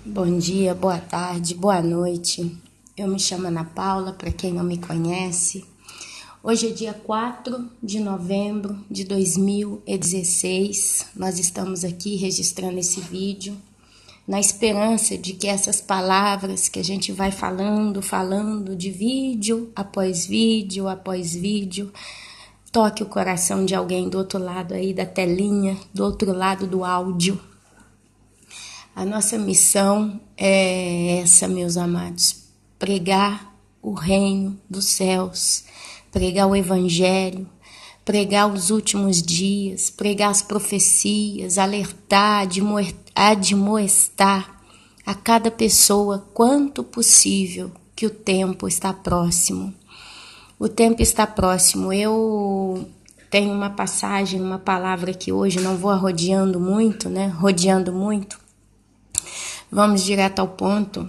Bom dia, boa tarde, boa noite. Eu me chamo Ana Paula, para quem não me conhece. Hoje é dia 4 de novembro de 2016. Nós estamos aqui registrando esse vídeo na esperança de que essas palavras que a gente vai falando de vídeo após vídeo, toque o coração de alguém do outro lado aí da telinha, do outro lado do áudio. A nossa missão é essa, meus amados, pregar o reino dos céus, pregar o evangelho, pregar os últimos dias, pregar as profecias, alertar, admoestar a cada pessoa quanto possível que o tempo está próximo. O tempo está próximo. Eu tenho uma passagem, uma palavra que hoje não vou rodeando muito. Vamos direto ao ponto.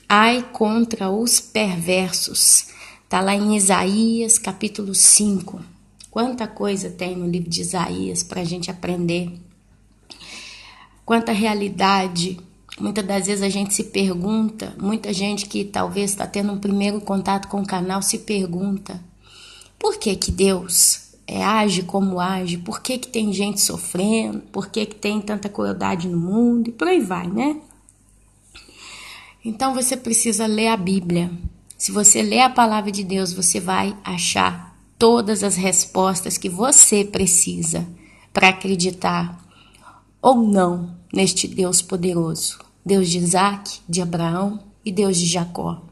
Ai contra os perversos. Está lá em Isaías, capítulo 5. Quanta coisa tem no livro de Isaías para a gente aprender. Quanta realidade. Muitas das vezes a gente se pergunta, muita gente que talvez está tendo um primeiro contato com o canal se pergunta, por que Deus age como age? Por que tem gente sofrendo? Por que tem tanta crueldade no mundo? E por aí vai, né? Então você precisa ler a Bíblia. Se você ler a palavra de Deus, você vai achar todas as respostas que você precisa para acreditar ou não neste Deus poderoso. Deus de Isaac, de Abraão e Deus de Jacó.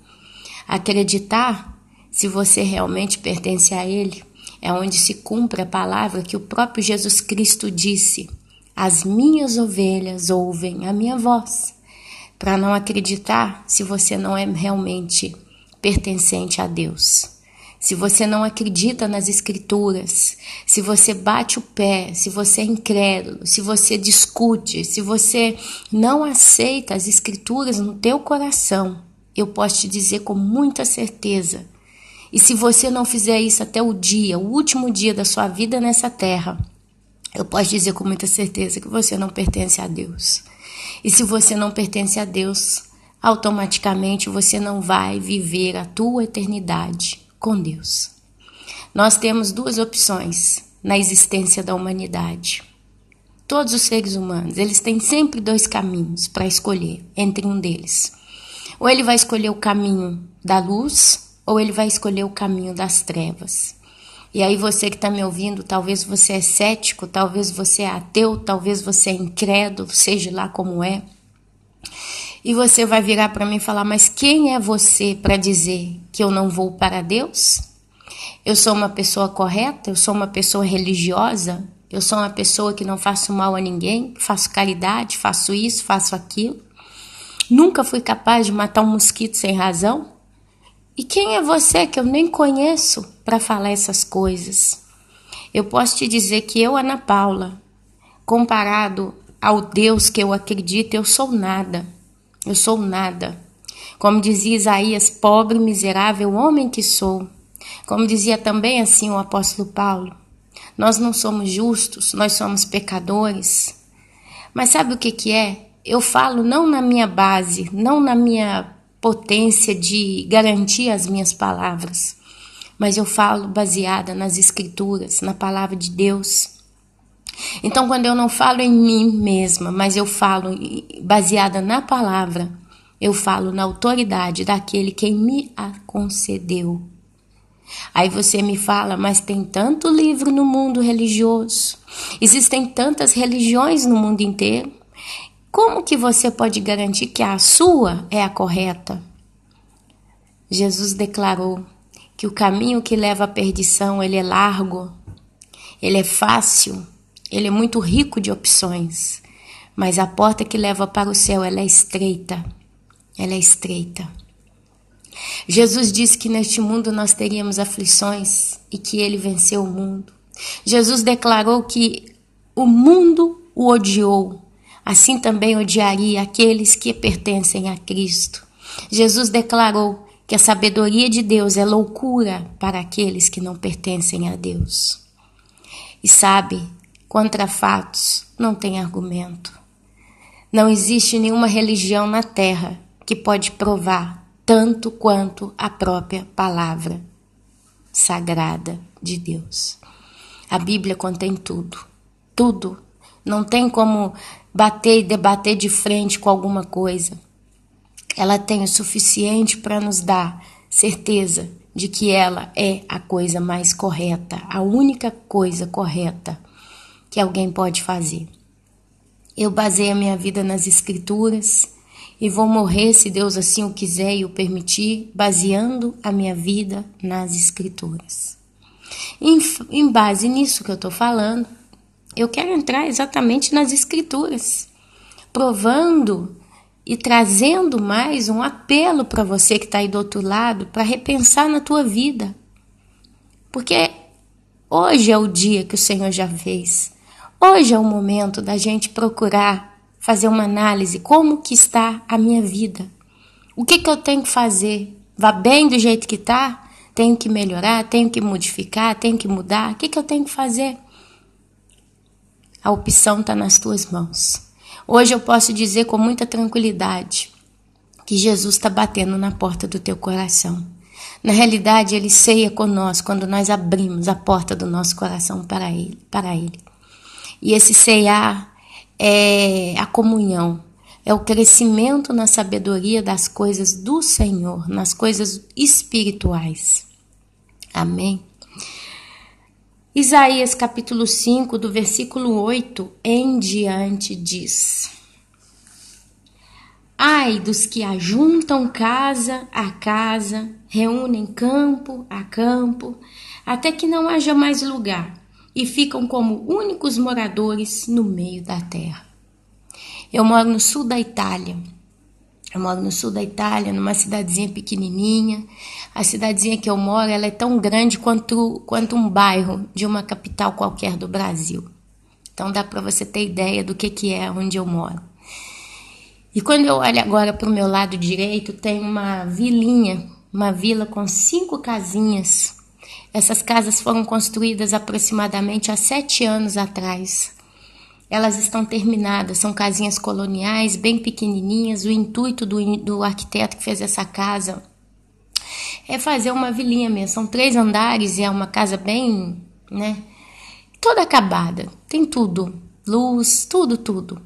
Acreditar, se você realmente pertence a Ele, é onde se cumpre a palavra que o próprio Jesus Cristo disse: as minhas ovelhas ouvem a minha voz. Para não acreditar se você não é realmente pertencente a Deus. Se você não acredita nas Escrituras, se você bate o pé, se você é incrédulo, se você discute, se você não aceita as Escrituras no teu coração, eu posso te dizer com muita certeza. E se você não fizer isso até o último dia da sua vida nessa terra, eu posso dizer com muita certeza que você não pertence a Deus. E se você não pertence a Deus, automaticamente você não vai viver a tua eternidade com Deus. Nós temos duas opções na existência da humanidade. Todos os seres humanos, eles têm sempre dois caminhos para escolher entre um deles. Ou ele vai escolher o caminho da luz, ou ele vai escolher o caminho das trevas. E aí você que está me ouvindo, talvez você é cético, talvez você é ateu, talvez você é incrédulo, seja lá como é. E você vai virar para mim e falar, mas quem é você para dizer que eu não vou para Deus? Eu sou uma pessoa correta? Eu sou uma pessoa religiosa? Eu sou uma pessoa que não faço mal a ninguém? Faço caridade, faço isso, faço aquilo? Nunca fui capaz de matar um mosquito sem razão? E quem é você que eu nem conheço para falar essas coisas? Eu posso te dizer que eu, Ana Paula, comparado ao Deus que eu acredito, eu sou nada. Eu sou nada. Como dizia Isaías, pobre, miserável homem que sou. Como dizia também assim o apóstolo Paulo, nós não somos justos, nós somos pecadores. Mas sabe o que é? Eu falo não na minha base, não na minha potência de garantir as minhas palavras, mas eu falo baseada nas Escrituras, na palavra de Deus. Então, quando eu não falo em mim mesma, mas eu falo baseada na palavra, eu falo na autoridade daquele que me a concedeu. Aí você me fala, mas tem tanto livro no mundo religioso, existem tantas religiões no mundo inteiro. Como que você pode garantir que a sua é a correta? Jesus declarou que o caminho que leva à perdição, ele é largo, ele é fácil, ele é muito rico de opções, mas a porta que leva para o céu, ela é estreita, Jesus disse que neste mundo nós teríamos aflições e que ele venceu o mundo. Jesus declarou que o mundo o odiou, assim também odiaria aqueles que pertencem a Cristo. Jesus declarou que a sabedoria de Deus é loucura para aqueles que não pertencem a Deus. E sabe, contra fatos não tem argumento. Não existe nenhuma religião na terra que pode provar tanto quanto a própria palavra sagrada de Deus. A Bíblia contém tudo, tudo. Não tem como bater e debater de frente com alguma coisa. Ela tem o suficiente para nos dar certeza de que ela é a coisa mais correta, a única coisa correta que alguém pode fazer. Eu baseio a minha vida nas Escrituras e vou morrer, se Deus assim o quiser e o permitir, baseando a minha vida nas Escrituras. Em base nisso que eu estou falando, eu quero entrar exatamente nas Escrituras, provando e trazendo mais um apelo para você que está aí do outro lado, para repensar na tua vida. Porque hoje é o dia que o Senhor já fez. Hoje é o momento da gente procurar fazer uma análise, como que está a minha vida? O que eu tenho que fazer? Vá bem do jeito que está? Tenho que melhorar? Tenho que modificar? Tenho que mudar? O que eu tenho que fazer? A opção está nas tuas mãos. Hoje eu posso dizer com muita tranquilidade que Jesus está batendo na porta do teu coração. Na realidade, Ele ceia conosco quando nós abrimos a porta do nosso coração para Ele. E esse ceiar é a comunhão, é o crescimento na sabedoria das coisas do Senhor, nas coisas espirituais. Amém? Isaías capítulo 5, do versículo 8 em diante diz: Ai dos que ajuntam casa a casa, reúnem campo a campo, até que não haja mais lugar, e ficam como únicos moradores no meio da terra. Eu moro no sul da Itália. Numa cidadezinha pequenininha. A cidadezinha que eu moro, ela é tão grande quanto um bairro de uma capital qualquer do Brasil. Então dá para você ter ideia do que é onde eu moro. E quando eu olho agora para o meu lado direito, tem uma vilinha, uma vila com 5 casinhas. Essas casas foram construídas aproximadamente há 7 anos atrás. Elas estão terminadas, são casinhas coloniais, bem pequenininhas. O intuito do arquiteto que fez essa casa é fazer uma vilinha mesmo. São 3 andares e é uma casa bem, toda acabada. Tem tudo, luz, tudo.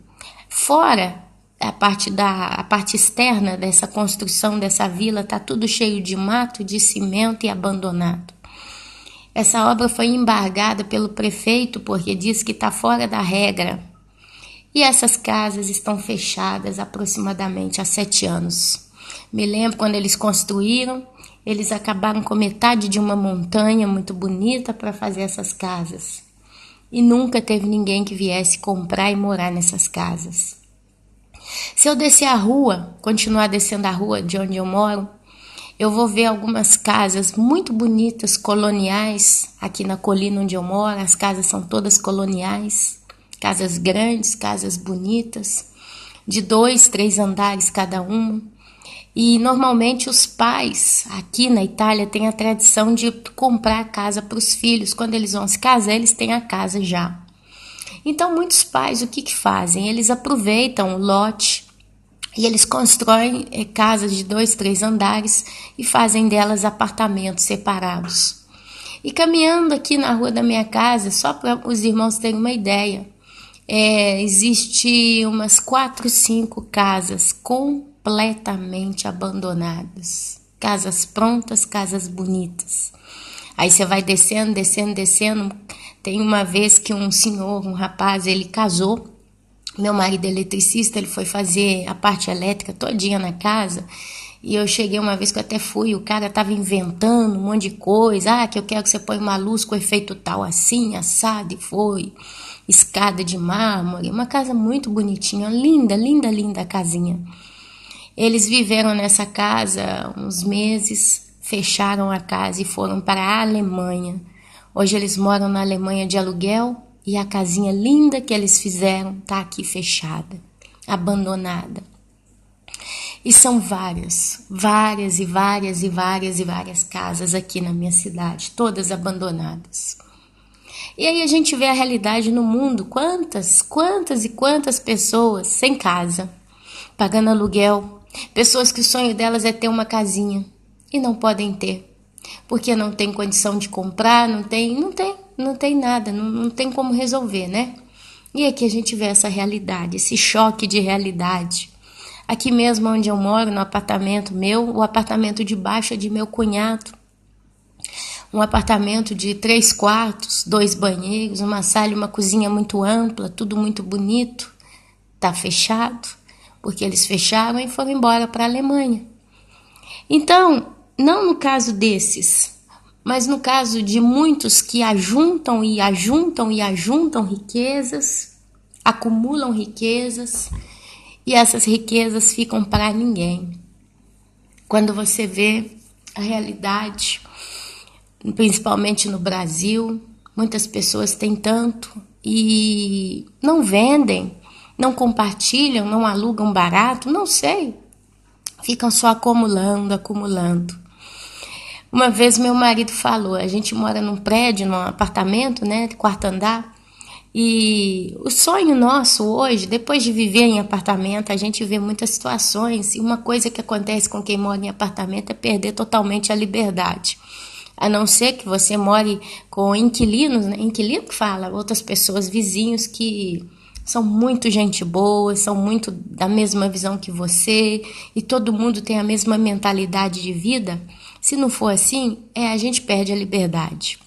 Fora a parte externa dessa construção dessa vila, tá tudo cheio de mato, de cimento e abandonado. Essa obra foi embargada pelo prefeito porque diz que está fora da regra. E essas casas estão fechadas aproximadamente há 7 anos. Me lembro quando eles construíram, eles acabaram com metade de uma montanha muito bonita para fazer essas casas. E nunca teve ninguém que viesse comprar e morar nessas casas. Se eu descer a rua, continuar descendo a rua de onde eu moro, eu vou ver algumas casas muito bonitas, coloniais, aqui na colina onde eu moro. As casas são todas coloniais, casas grandes, casas bonitas, de 2, 3 andares cada uma. E normalmente os pais aqui na Itália têm a tradição de comprar a casa para os filhos. Quando eles vão se casar, eles têm a casa já. Então muitos pais o que fazem? Eles aproveitam o lote e eles constroem casas de 2, 3 andares e fazem delas apartamentos separados. E caminhando aqui na rua da minha casa, só para os irmãos terem uma ideia, existe umas 4, 5 casas completamente abandonadas. Casas prontas, casas bonitas. Aí você vai descendo. Tem uma vez que um rapaz, ele casou. Meu marido é eletricista, ele foi fazer a parte elétrica todinha na casa. E eu cheguei uma vez que eu até fui, o cara estava inventando um monte de coisa. Que eu quero que você ponha uma luz com efeito tal assim, assado, e foi. Escada de mármore, uma casa muito bonitinha, linda a casinha. Eles viveram nessa casa uns meses, fecharam a casa e foram para a Alemanha. Hoje eles moram na Alemanha de aluguel. E a casinha linda que eles fizeram está aqui fechada, abandonada. E são várias casas aqui na minha cidade, todas abandonadas. E aí a gente vê a realidade no mundo, quantas e quantas pessoas sem casa, pagando aluguel, pessoas que o sonho delas é ter uma casinha e não podem ter, porque não tem condição de comprar, não tem nada, não tem como resolver, né? E aqui a gente vê essa realidade, esse choque de realidade. Aqui mesmo onde eu moro, no apartamento meu, o apartamento de baixo é de meu cunhado. Um apartamento de 3 quartos, 2 banheiros, uma sala e uma cozinha muito ampla, tudo muito bonito. Tá fechado, porque eles fecharam e foram embora para a Alemanha. Então, não no caso desses, mas no caso de muitos que ajuntam e ajuntam e ajuntam riquezas, acumulam riquezas, e essas riquezas ficam para ninguém. Quando você vê a realidade, principalmente no Brasil, muitas pessoas têm tanto e não vendem, não compartilham, não alugam barato, não sei. Ficam só acumulando. Uma vez meu marido falou, a gente mora num prédio, num apartamento, né, de 4º andar, e o sonho nosso hoje, depois de viver em apartamento, a gente vê muitas situações, e uma coisa que acontece com quem mora em apartamento é perder totalmente a liberdade. A não ser que você more com inquilinos, né? Inquilino que fala, outras pessoas, vizinhos que são muito gente boa, são muito da mesma visão que você, e todo mundo tem a mesma mentalidade de vida. Se não for assim, a gente perde a liberdade.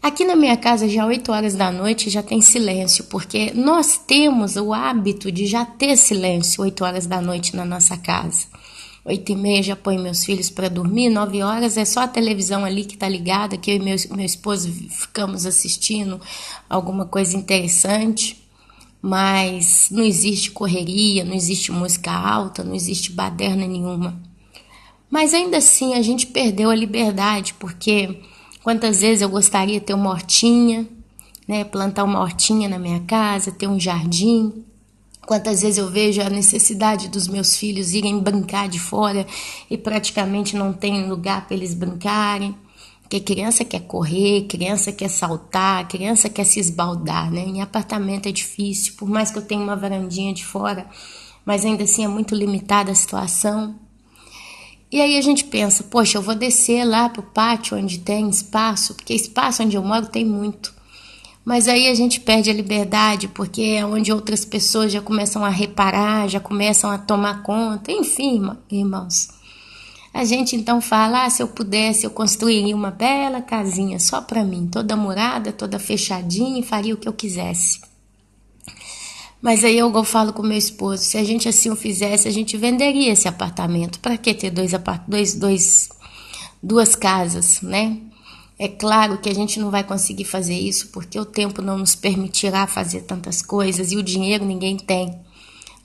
Aqui na minha casa, já 8 horas da noite, já tem silêncio, porque nós temos o hábito de já ter silêncio 8 horas da noite na nossa casa. 8h30 já ponho meus filhos para dormir, 9 horas é só a televisão ali que está ligada, que eu e meu esposo ficamos assistindo alguma coisa interessante, mas não existe correria, não existe música alta, não existe baderna nenhuma. Mas ainda assim a gente perdeu a liberdade, porque quantas vezes eu gostaria de ter uma hortinha, né, plantar uma hortinha na minha casa, ter um jardim. Quantas vezes eu vejo a necessidade dos meus filhos irem brincar de fora e praticamente não tem lugar para eles brincarem. Porque criança quer correr, criança quer saltar, criança quer se esbaldar, né? Em apartamento é difícil, por mais que eu tenha uma varandinha de fora, mas ainda assim é muito limitada a situação. E aí a gente pensa, poxa, eu vou descer lá pro pátio onde tem espaço, porque espaço onde eu moro tem muito. Mas aí a gente perde a liberdade, porque é onde outras pessoas já começam a reparar, já começam a tomar conta. Enfim, irmãos, a gente então fala, se eu pudesse, eu construiria uma bela casinha só para mim, toda murada, toda fechadinha, e faria o que eu quisesse. Mas aí eu falo com meu esposo, se a gente assim o fizesse, a gente venderia esse apartamento. Para que ter duas casas, né? É claro que a gente não vai conseguir fazer isso porque o tempo não nos permitirá fazer tantas coisas e o dinheiro ninguém tem.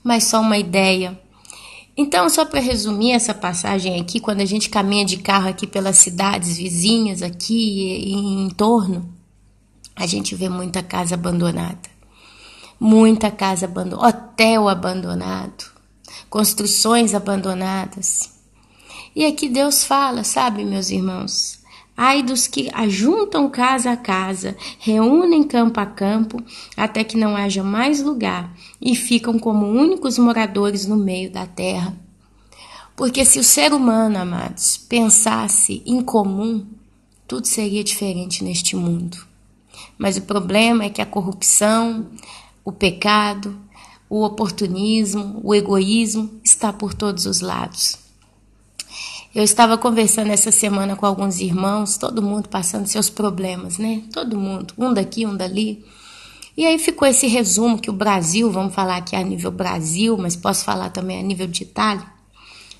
Mas só uma ideia. Então, só para resumir essa passagem aqui, quando a gente caminha de carro aqui pelas cidades vizinhas aqui e em torno, a gente vê muita casa abandonada. Muita casa abandonada, hotel abandonado, construções abandonadas. E aqui Deus fala, sabe, meus irmãos? Ai dos que ajuntam casa a casa, reúnem campo a campo, até que não haja mais lugar, e ficam como únicos moradores no meio da terra. Porque se o ser humano, amados, pensasse em comum, tudo seria diferente neste mundo. Mas o problema é que a corrupção, o pecado, o oportunismo, o egoísmo está por todos os lados. Eu estava conversando essa semana com alguns irmãos, todo mundo passando seus problemas, né? Todo mundo, um daqui, um dali. E aí ficou esse resumo que o Brasil, vamos falar aqui a nível Brasil, mas posso falar também a nível de Itália.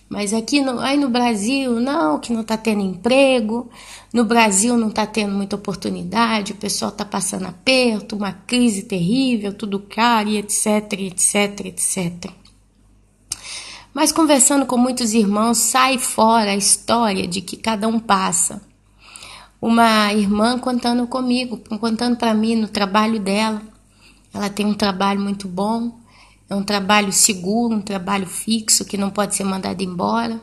Mas aqui no Brasil, não, que não está tendo emprego, no Brasil não está tendo muita oportunidade, o pessoal está passando aperto, uma crise terrível, tudo caro, e etc, etc, etc. Mas conversando com muitos irmãos, sai fora a história de que cada um passa. Uma irmã contando comigo, contando para mim no trabalho dela. Ela tem um trabalho muito bom, é um trabalho seguro, um trabalho fixo que não pode ser mandado embora.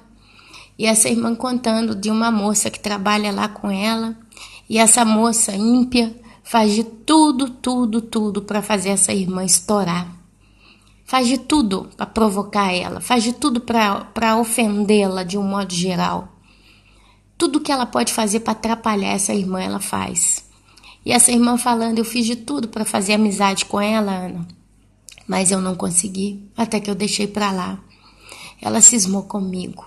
E essa irmã contando de uma moça que trabalha lá com ela. E essa moça ímpia faz de tudo, tudo para fazer essa irmã estourar. Faz de tudo para provocar ela, faz de tudo para ofendê-la de um modo geral. Tudo que ela pode fazer para atrapalhar essa irmã, ela faz. E essa irmã falando, eu fiz de tudo para fazer amizade com ela, Ana, mas eu não consegui, até que eu deixei para lá. Ela cismou comigo.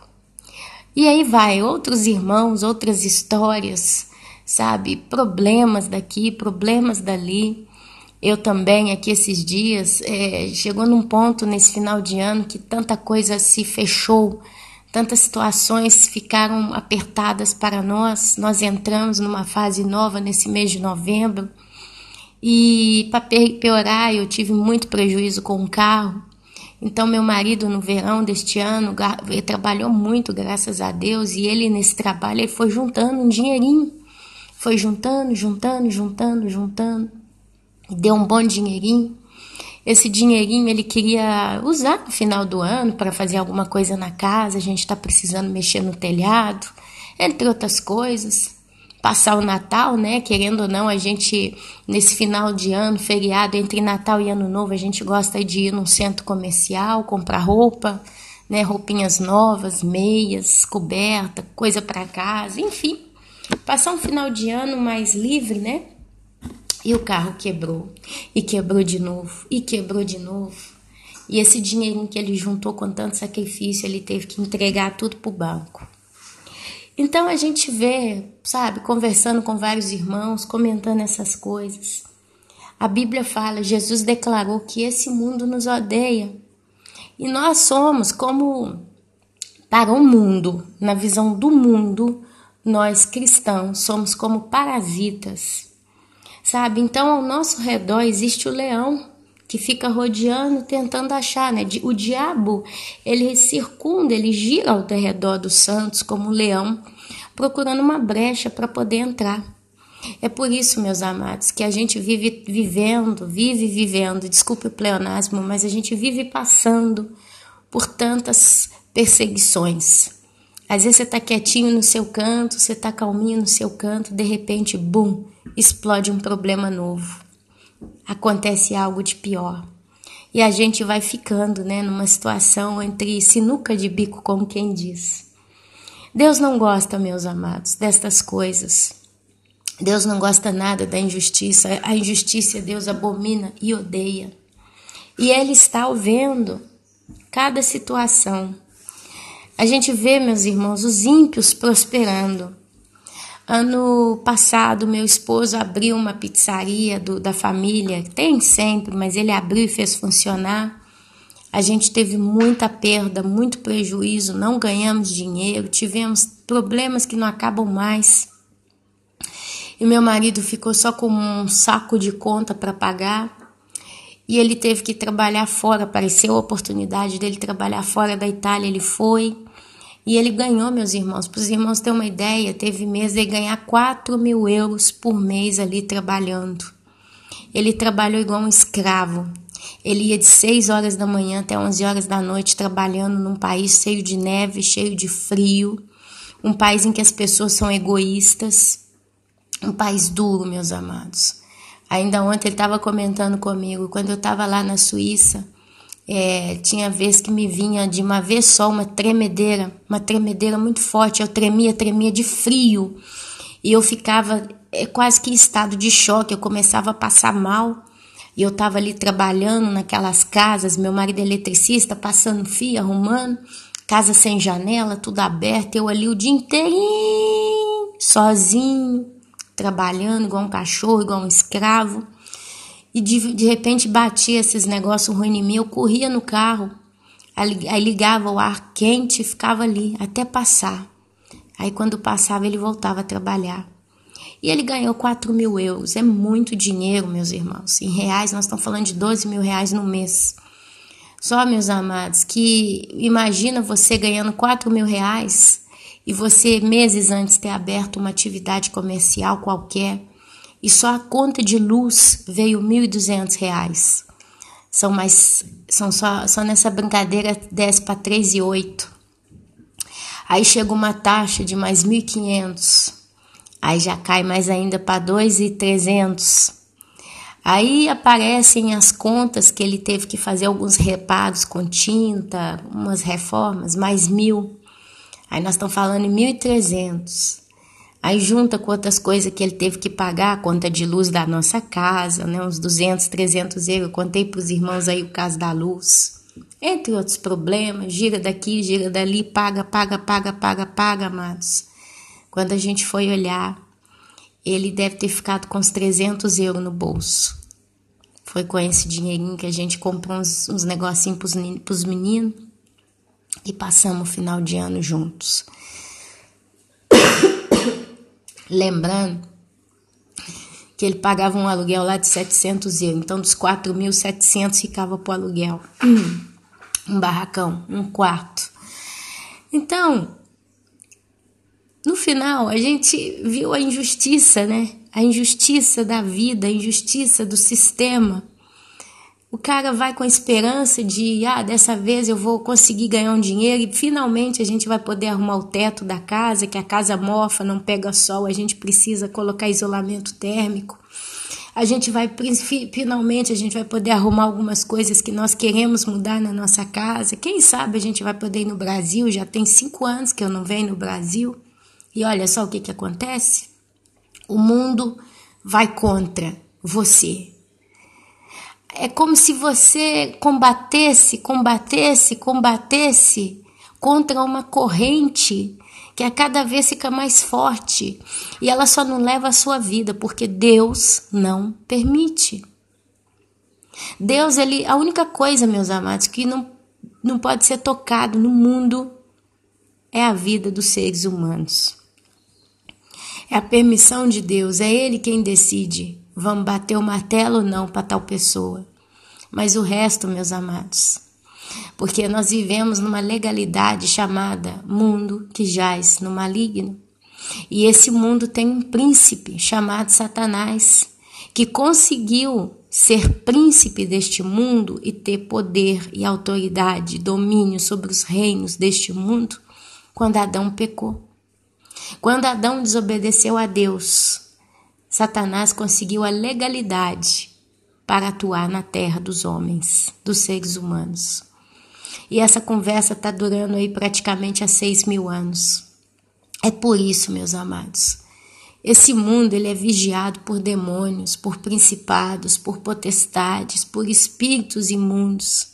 E aí vai, outros irmãos, outras histórias, sabe? Problemas daqui, problemas dali. Eu também, aqui esses dias, chegou num ponto nesse final de ano que tanta coisa se fechou, tantas situações ficaram apertadas para nós. Nós entramos numa fase nova nesse mês de novembro. E para piorar, eu tive muito prejuízo com o carro. Então, meu marido, no verão deste ano, ele trabalhou muito, graças a Deus. E ele, nesse trabalho, ele foi juntando um dinheirinho. Foi juntando. E deu um bom dinheirinho. Esse dinheirinho ele queria usar no final do ano para fazer alguma coisa na casa. A gente está precisando mexer no telhado, entre outras coisas. Passar o Natal, né? Querendo ou não, a gente, nesse final de ano, feriado, entre Natal e Ano Novo, a gente gosta de ir num centro comercial, comprar roupa, né? Roupinhas novas, meias, coberta, coisa para casa, enfim. Passar um final de ano mais livre, né? E o carro quebrou. E quebrou de novo. E quebrou de novo. E esse dinheirinho que ele juntou com tanto sacrifício, ele teve que entregar tudo pro banco. Então a gente vê, sabe, conversando com vários irmãos, comentando essas coisas. A Bíblia fala, Jesus declarou que esse mundo nos odeia. E nós somos como, para o mundo, na visão do mundo, nós cristãos somos como parasitas. Sabe, então ao nosso redor existe o leão que fica rodeando, tentando achar, né? O diabo, ele circunda, ele gira ao redor dos santos como um leão, procurando uma brecha para poder entrar. É por isso, meus amados, que a gente vive vivendo, desculpe o pleonasmo, mas a gente vive passando por tantas perseguições. Às vezes você está quietinho no seu canto, você está calminho no seu canto, de repente, bum, explode um problema novo. Acontece algo de pior. E a gente vai ficando, né, numa situação entre sinuca de bico, como quem diz. Deus não gosta, meus amados, destas coisas. Deus não gosta nada da injustiça. A injustiça Deus abomina e odeia. E Ele está vendo cada situação. A gente vê, meus irmãos, os ímpios prosperando. Ano passado, meu esposo abriu uma pizzaria da família, tem sempre, mas ele abriu e fez funcionar. A gente teve muita perda, muito prejuízo, não ganhamos dinheiro, tivemos problemas que não acabam mais. E meu marido ficou só com um saco de conta para pagar. E ele teve que trabalhar fora, apareceu a oportunidade dele trabalhar fora da Itália, ele foi. E ele ganhou, meus irmãos, para os irmãos terem uma ideia, teve mês de ganhar 4.000 euros por mês ali trabalhando. Ele trabalhou igual um escravo. Ele ia de 6 horas da manhã até 11 horas da noite trabalhando num país cheio de neve, cheio de frio. Um país em que as pessoas são egoístas. Um país duro, meus amados. Ainda ontem ele estava comentando comigo, quando eu estava lá na Suíça, tinha vez que me vinha de uma vez só uma tremedeira muito forte, eu tremia de frio, e eu ficava quase que em estado de choque, eu começava a passar mal, e eu estava ali trabalhando naquelas casas, meu marido é eletricista, passando fio, arrumando, casa sem janela, tudo aberto, eu ali o dia inteirinho, sozinho, trabalhando igual um cachorro, igual um escravo. E de repente batia esses negócios ruins em mim, eu corria no carro, aí ligava o ar quente e ficava ali, até passar. Aí quando passava ele voltava a trabalhar. E ele ganhou 4.000 euros, é muito dinheiro, meus irmãos. Em reais nós estamos falando de 12.000 reais no mês. Só, meus amados, que imagina você ganhando 4.000 reais e você meses antes ter aberto uma atividade comercial qualquer, e só a conta de luz veio 1.200 reais. Só nessa brincadeira 10 para 3,8. Aí chega uma taxa de mais 1.500. Aí já cai mais ainda para 2.300. Aí aparecem as contas que ele teve que fazer alguns reparos com tinta, umas reformas, mais 1.000. Aí nós estamos falando em 1.300. Aí junta com outras coisas que ele teve que pagar, a conta de luz da nossa casa, né? Uns 200, 300 euros. Eu contei para os irmãos aí o caso da luz. Entre outros problemas, gira daqui, gira dali, paga, amados. Quando a gente foi olhar, ele deve ter ficado com uns 300 euros no bolso. Foi com esse dinheirinho que a gente comprou uns negocinhos pros meninos e passamos o final de ano juntos. Lembrando que ele pagava um aluguel lá de 700 euros. Então, dos 4.700 ficava pro aluguel. Um barracão, um quarto. Então, no final, a gente viu a injustiça, né? A injustiça da vida, a injustiça do sistema. O cara vai com a esperança de, dessa vez eu vou conseguir ganhar um dinheiro e finalmente a gente vai poder arrumar o teto da casa, que a casa mofa, não pega sol, a gente precisa colocar isolamento térmico. Finalmente a gente vai poder arrumar algumas coisas que nós queremos mudar na nossa casa. Quem sabe a gente vai poder ir no Brasil, já tem 5 anos que eu não venho no Brasil. E olha só o que acontece. O mundo vai contra você. É como se você combatesse contra uma corrente que a cada vez fica mais forte. E ela só não leva a sua vida, porque Deus não permite. Deus, a única coisa, meus amados, que não pode ser tocado no mundo é a vida dos seres humanos. É a permissão de Deus, é Ele quem decide. Vamos bater o martelo ou não para tal pessoa. Mas o resto, meus amados, porque nós vivemos numa legalidade chamada mundo que jaz no maligno. E esse mundo tem um príncipe chamado Satanás, que conseguiu ser príncipe deste mundo e ter poder e autoridade, domínio sobre os reinos deste mundo, quando Adão pecou. Quando Adão desobedeceu a Deus, Satanás conseguiu a legalidade para atuar na terra dos homens, dos seres humanos. E essa conversa está durando aí praticamente há 6.000 anos. É por isso, meus amados, esse mundo ele é vigiado por demônios, por principados, por potestades, por espíritos imundos.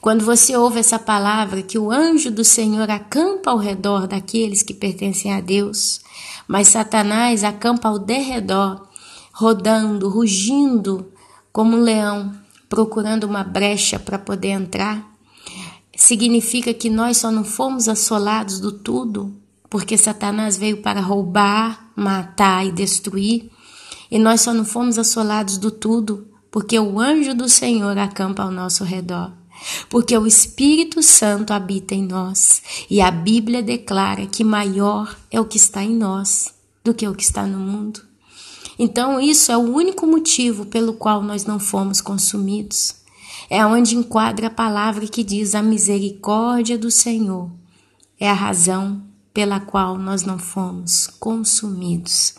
Quando você ouve essa palavra que o anjo do Senhor acampa ao redor daqueles que pertencem a Deus, mas Satanás acampa ao derredor, rodando, rugindo como um leão, procurando uma brecha para poder entrar, significa que nós só não fomos assolados do tudo, porque Satanás veio para roubar, matar e destruir, e nós só não fomos assolados do tudo, porque o anjo do Senhor acampa ao nosso redor. Porque o Espírito Santo habita em nós e a Bíblia declara que maior é o que está em nós do que o que está no mundo. Então isso é o único motivo pelo qual nós não fomos consumidos. É onde enquadra a palavra que diz a misericórdia do Senhor. É a razão pela qual nós não fomos consumidos.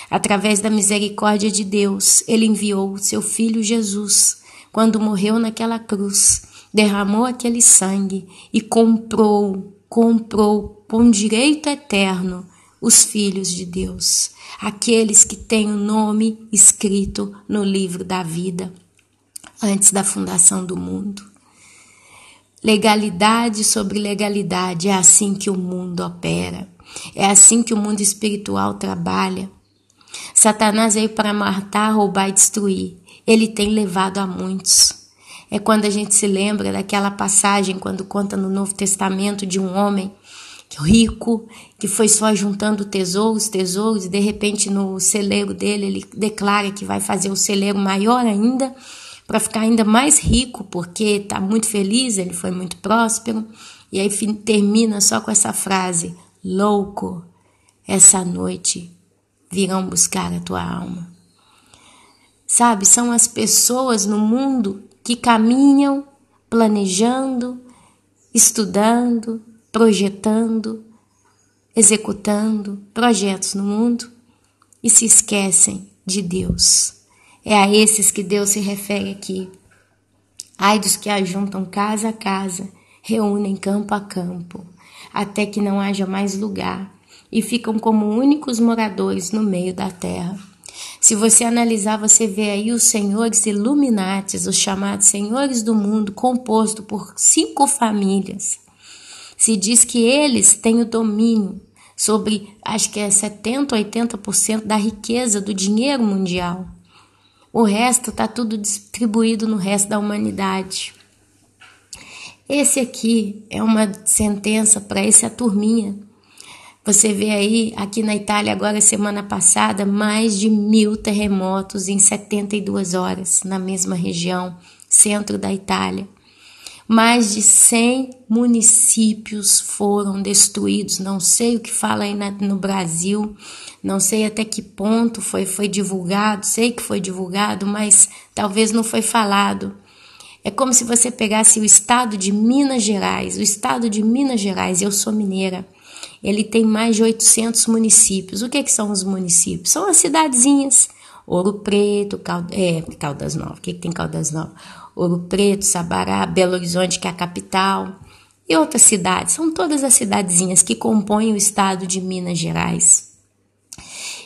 Através da misericórdia de Deus, Ele enviou o seu Filho Jesus, quando morreu naquela cruz, derramou aquele sangue e comprou com direito eterno os filhos de Deus, aqueles que têm o nome escrito no livro da vida, antes da fundação do mundo. Legalidade sobre legalidade, é assim que o mundo opera, é assim que o mundo espiritual trabalha. Satanás veio para matar, roubar e destruir, ele tem levado a muitos. É quando a gente se lembra daquela passagem, quando conta no Novo Testamento de um homem rico, que foi só juntando tesouros, e de repente no celeiro dele, ele declara que vai fazer o celeiro maior ainda, para ficar ainda mais rico, porque está muito feliz, ele foi muito próspero, e aí termina só com essa frase: louco, essa noite virão buscar a tua alma. Sabe, são as pessoas no mundo que caminham planejando, estudando, projetando, executando projetos no mundo e se esquecem de Deus. É a esses que Deus se refere aqui. Ai dos que ajuntam casa a casa, reúnem campo a campo, até que não haja mais lugar, e ficam como únicos moradores no meio da terra. Se você analisar, você vê aí os senhores Illuminatis, os chamados senhores do mundo, composto por 5 famílias. Se diz que eles têm o domínio sobre, acho que é 70% ou 80% da riqueza do dinheiro mundial. O resto está tudo distribuído no resto da humanidade. Esse aqui é uma sentença para essa turminha. Você vê aí, aqui na Itália, agora semana passada, mais de 1.000 terremotos em 72 horas, na mesma região, centro da Itália. Mais de 100 municípios foram destruídos. Não sei o que fala aí no Brasil, não sei até que ponto foi divulgado, sei que foi divulgado, mas talvez não foi falado. É como se você pegasse o estado de Minas Gerais. O estado de Minas Gerais, eu sou mineira, ele tem mais de 800 municípios. O que são os municípios? São as cidadezinhas. Ouro Preto, Caldas Novas. O que tem Caldas Novas? Ouro Preto, Sabará, Belo Horizonte, que é a capital. E outras cidades. São todas as cidadezinhas que compõem o estado de Minas Gerais.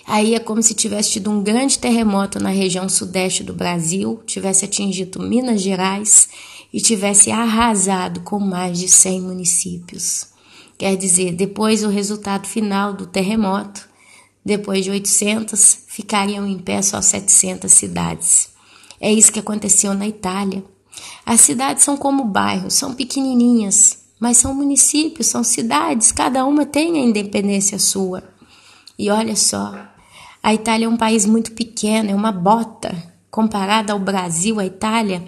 Aí é como se tivesse tido um grande terremoto na região sudeste do Brasil, tivesse atingido Minas Gerais e tivesse arrasado com mais de 100 municípios. Quer dizer, depois o resultado final do terremoto, depois de 800, ficariam em pé só 700 cidades. É isso que aconteceu na Itália. As cidades são como bairros, são pequenininhas, mas são municípios, são cidades, cada uma tem a independência sua. E olha só, a Itália é um país muito pequeno, é uma bota. Comparada ao Brasil, a Itália,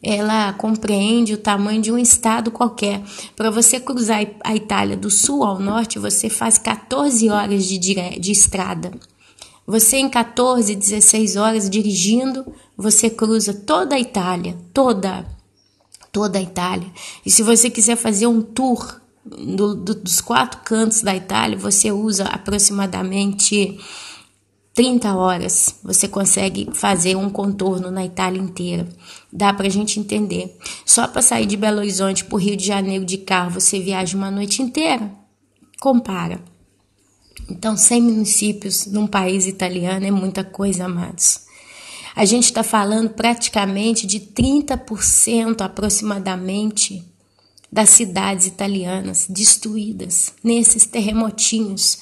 ela compreende o tamanho de um estado qualquer. Para você cruzar a Itália do sul ao norte, você faz 14 horas de estrada. Você em 14, 16 horas dirigindo, você cruza toda a Itália, toda a Itália. E se você quiser fazer um tour dos 4 cantos da Itália, você usa aproximadamente 30 horas. Você consegue fazer um contorno na Itália inteira. Dá pra gente entender. Só para sair de Belo Horizonte para o Rio de Janeiro de carro, você viaja uma noite inteira. Compara. Então, 100 municípios num país italiano é muita coisa, amados. A gente está falando praticamente de 30% aproximadamente das cidades italianas destruídas nesses terremotinhos.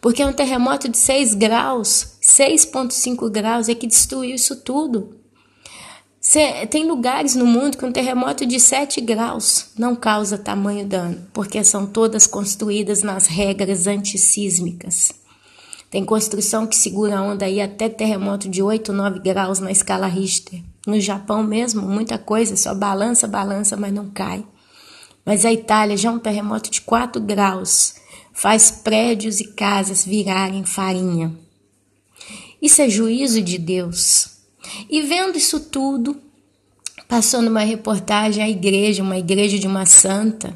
Porque um terremoto de 6 graus, 6,5 graus é que destruiu isso tudo. Tem lugares no mundo que um terremoto de 7 graus não causa tamanho dano, porque são todas construídas nas regras antissísmicas. Tem construção que segura a onda aí até terremoto de 8, 9 graus na escala Richter. No Japão mesmo, muita coisa, só balança, mas não cai. Mas a Itália, já um terremoto de 4 graus, faz prédios e casas virarem farinha. Isso é juízo de Deus. E vendo isso tudo, passou numa reportagem uma igreja de uma santa,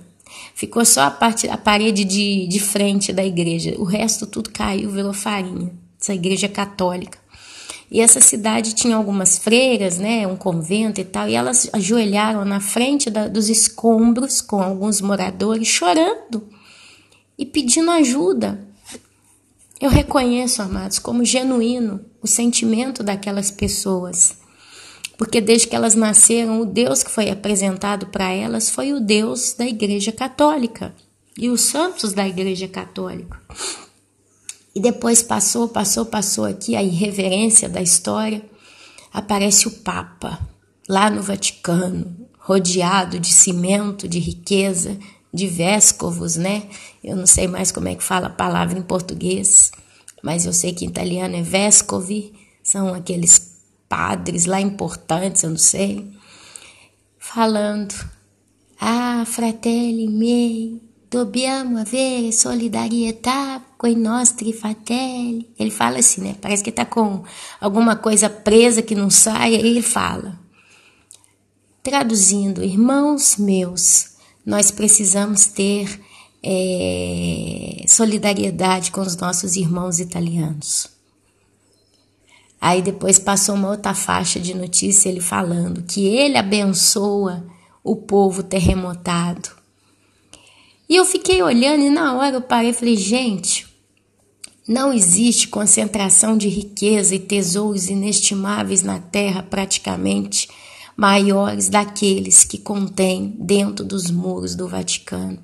ficou só a parede de frente da igreja, o resto tudo caiu, virou farinha, essa igreja católica. E essa cidade tinha algumas freiras, né, um convento e tal, e elas ajoelharam na frente dos escombros com alguns moradores, chorando e pedindo ajuda. Eu reconheço, amados, como genuíno o sentimento daquelas pessoas, porque desde que elas nasceram, o Deus que foi apresentado para elas foi o Deus da Igreja Católica e os santos da Igreja Católica. E depois passou aqui a irreverência da história, aparece o Papa, lá no Vaticano, rodeado de cimento, de riqueza, de vescovos, né? Eu não sei mais como é que fala a palavra em português, mas eu sei que em italiano é vescovi, são aqueles padres lá importantes, eu não sei, falando: "Ah, fratelli miei, dobbiamo avere solidarietà con i nostri fratelli." Ele fala assim, né? Parece que tá com alguma coisa presa que não sai, aí ele fala. Traduzindo: irmãos meus, nós precisamos ter solidariedade com os nossos irmãos italianos. Aí depois passou uma outra faixa de notícia, ele falando que ele abençoa o povo terremotado. E eu fiquei olhando e na hora eu parei e falei, gente, não existe concentração de riqueza e tesouros inestimáveis na terra praticamente maiores daqueles que contém dentro dos muros do Vaticano.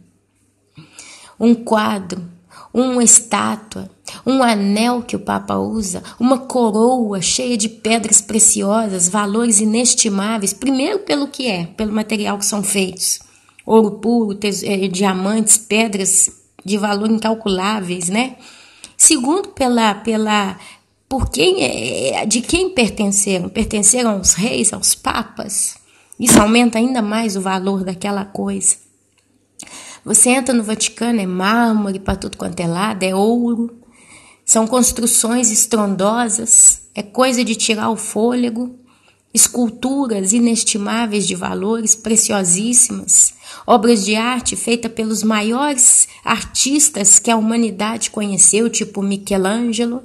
Um quadro, uma estátua, um anel que o Papa usa, uma coroa cheia de pedras preciosas, valores inestimáveis, primeiro pelo que é, pelo material que são feitos, ouro puro, diamantes, pedras de valor incalculáveis, né? Segundo, de quem pertenceram? Pertenceram aos reis, aos papas? Isso aumenta ainda mais o valor daquela coisa. Você entra no Vaticano, é mármore para tudo quanto é lado, é ouro. São construções estrondosas, é coisa de tirar o fôlego. Esculturas inestimáveis de valores, preciosíssimas. Obras de arte feitas pelos maiores artistas que a humanidade conheceu, tipo Michelangelo.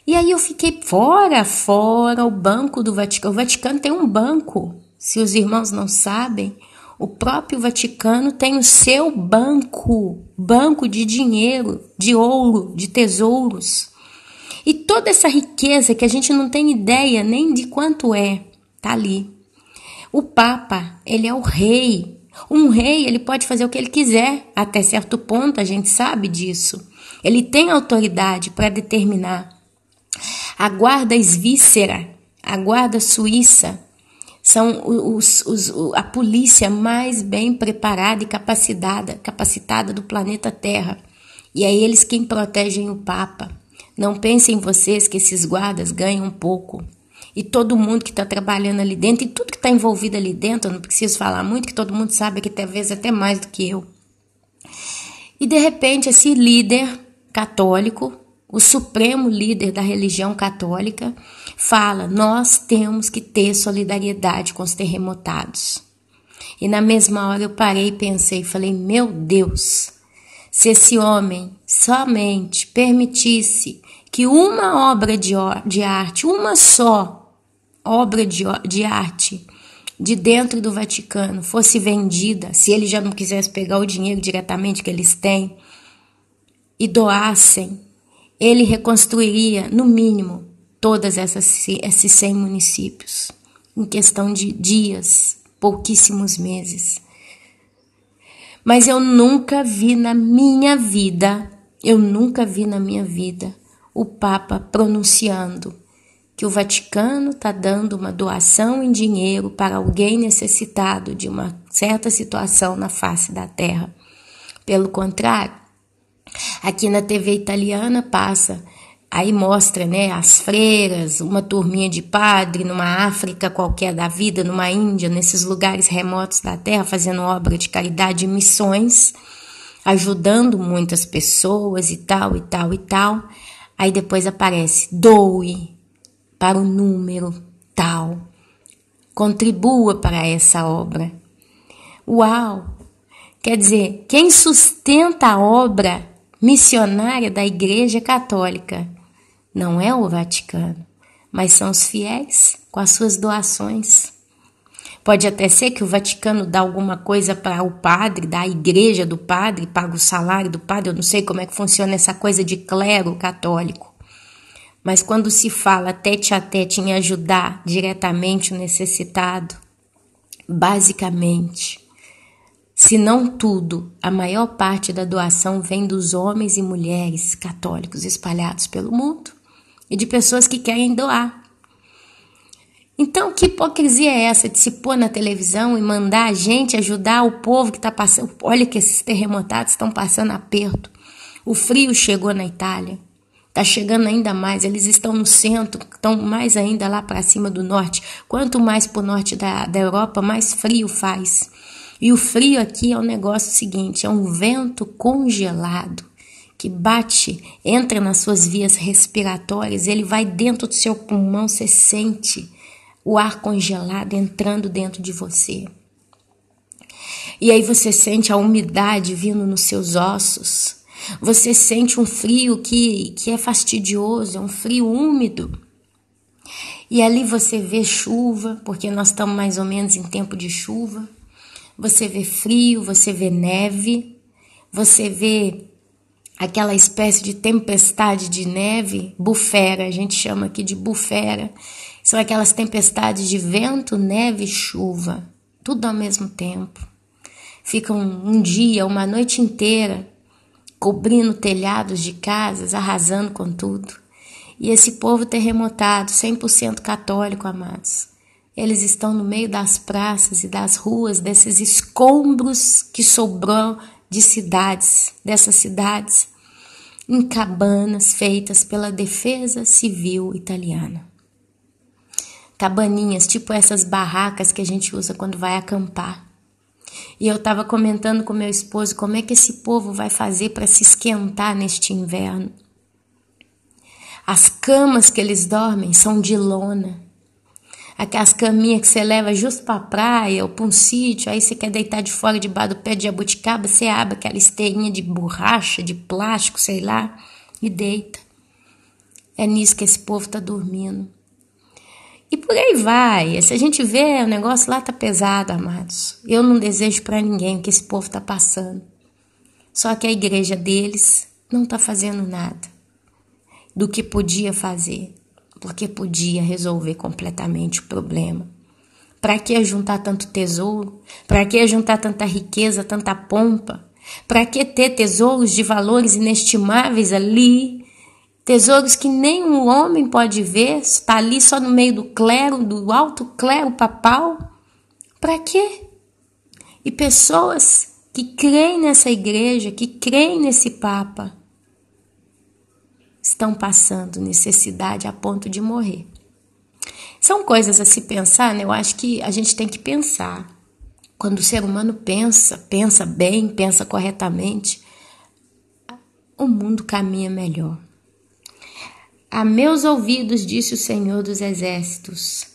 E aí eu fiquei fora o banco do Vaticano. O Vaticano tem um banco, se os irmãos não sabem. O próprio Vaticano tem o seu banco de dinheiro, de ouro, de tesouros. E toda essa riqueza que a gente não tem ideia nem de quanto tá ali. O Papa, ele é o rei. Um rei, ele pode fazer o que ele quiser, até certo ponto, a gente sabe disso. Ele tem autoridade para determinar. A guarda svícera, a guarda suíça, são a polícia mais bem preparada e capacitada do planeta Terra. E é eles quem protegem o Papa. Não pensem vocês que esses guardas ganham pouco. E todo mundo que está trabalhando ali dentro, e tudo que está envolvido ali dentro, eu não preciso falar muito, que todo mundo sabe que talvez até mais do que eu. E de repente esse líder católico, o supremo líder da religião católica, fala, nós temos que ter solidariedade com os terremotados. E na mesma hora eu parei e pensei, falei, meu Deus, se esse homem somente permitisse que uma obra de arte, uma só obra de arte de dentro do Vaticano fosse vendida, se ele já não quisesse pegar o dinheiro diretamente que eles têm e doassem, ele reconstruiria, no mínimo, todas esses 100 municípios, em questão de dias, pouquíssimos meses. Mas eu nunca vi na minha vida, o Papa pronunciando que o Vaticano está dando uma doação em dinheiro para alguém necessitado de uma certa situação na face da terra. Pelo contrário, aqui na TV italiana passa, aí mostra, né, as freiras, uma turminha de padre numa África qualquer da vida, numa Índia, nesses lugares remotos da terra, fazendo obra de caridade e missões, ajudando muitas pessoas e tal. Aí depois aparece, doe para o número tal, contribua para essa obra. Uau! Quer dizer, quem sustenta a obra missionária da Igreja Católica não é o Vaticano, mas são os fiéis com as suas doações. Pode até ser que o Vaticano dá alguma coisa para o padre, da igreja do padre, paga o salário do padre, eu não sei como é que funciona essa coisa de clero católico. Mas quando se fala tete a tete em ajudar diretamente o necessitado, basicamente, se não tudo, a maior parte da doação vem dos homens e mulheres católicos espalhados pelo mundo e de pessoas que querem doar. Então, que hipocrisia é essa de se pôr na televisão e mandar a gente ajudar o povo que está passando? Olha que esses terremotados estão passando aperto. O frio chegou na Itália. Está chegando ainda mais, eles estão no centro, estão mais ainda lá para cima do norte. Quanto mais para o norte da Europa, mais frio faz. E o frio aqui é um negócio seguinte, é um vento congelado que bate, entra nas suas vias respiratórias, ele vai dentro do seu pulmão, você sente o ar congelado entrando dentro de você. E aí você sente a umidade vindo nos seus ossos. Você sente um frio que é fastidioso, é um frio úmido. E ali você vê chuva, porque nós estamos mais ou menos em tempo de chuva. Você vê frio, você vê neve, você vê aquela espécie de tempestade de neve, bufera, a gente chama aqui de bufera. São aquelas tempestades de vento, neve e chuva, tudo ao mesmo tempo. Ficam um dia, uma noite inteira, cobrindo telhados de casas, arrasando com tudo. E esse povo terremotado, 100% católico, amados, eles estão no meio das praças e das ruas, desses escombros que sobrou de cidades, dessas cidades, em cabanas feitas pela Defesa Civil Italiana. Cabaninhas, tipo essas barracas que a gente usa quando vai acampar. E eu estava comentando com meu esposo como é que esse povo vai fazer para se esquentar neste inverno. As camas que eles dormem são de lona. Aquelas caminhas que você leva justo para a praia ou para um sítio, aí você quer deitar de fora debaixo do pé de jabuticaba, você abre aquela esteirinha de borracha, de plástico, sei lá, e deita. É nisso que esse povo está dormindo. E por aí vai. Se a gente vê, o negócio lá tá pesado, amados. Eu não desejo para ninguém o que esse povo está passando. Só que a igreja deles não está fazendo nada do que podia fazer, porque podia resolver completamente o problema. Para que juntar tanto tesouro? Para que juntar tanta riqueza, tanta pompa? Para que ter tesouros de valores inestimáveis ali? Tesouros que nenhum homem pode ver, está ali só no meio do clero, do alto clero papal? Para quê? E pessoas que creem nessa igreja, que creem nesse Papa, estão passando necessidade a ponto de morrer. São coisas a se pensar, né? Eu acho que a gente tem que pensar. Quando o ser humano pensa bem, pensa corretamente, o mundo caminha melhor. A meus ouvidos, disse o Senhor dos Exércitos,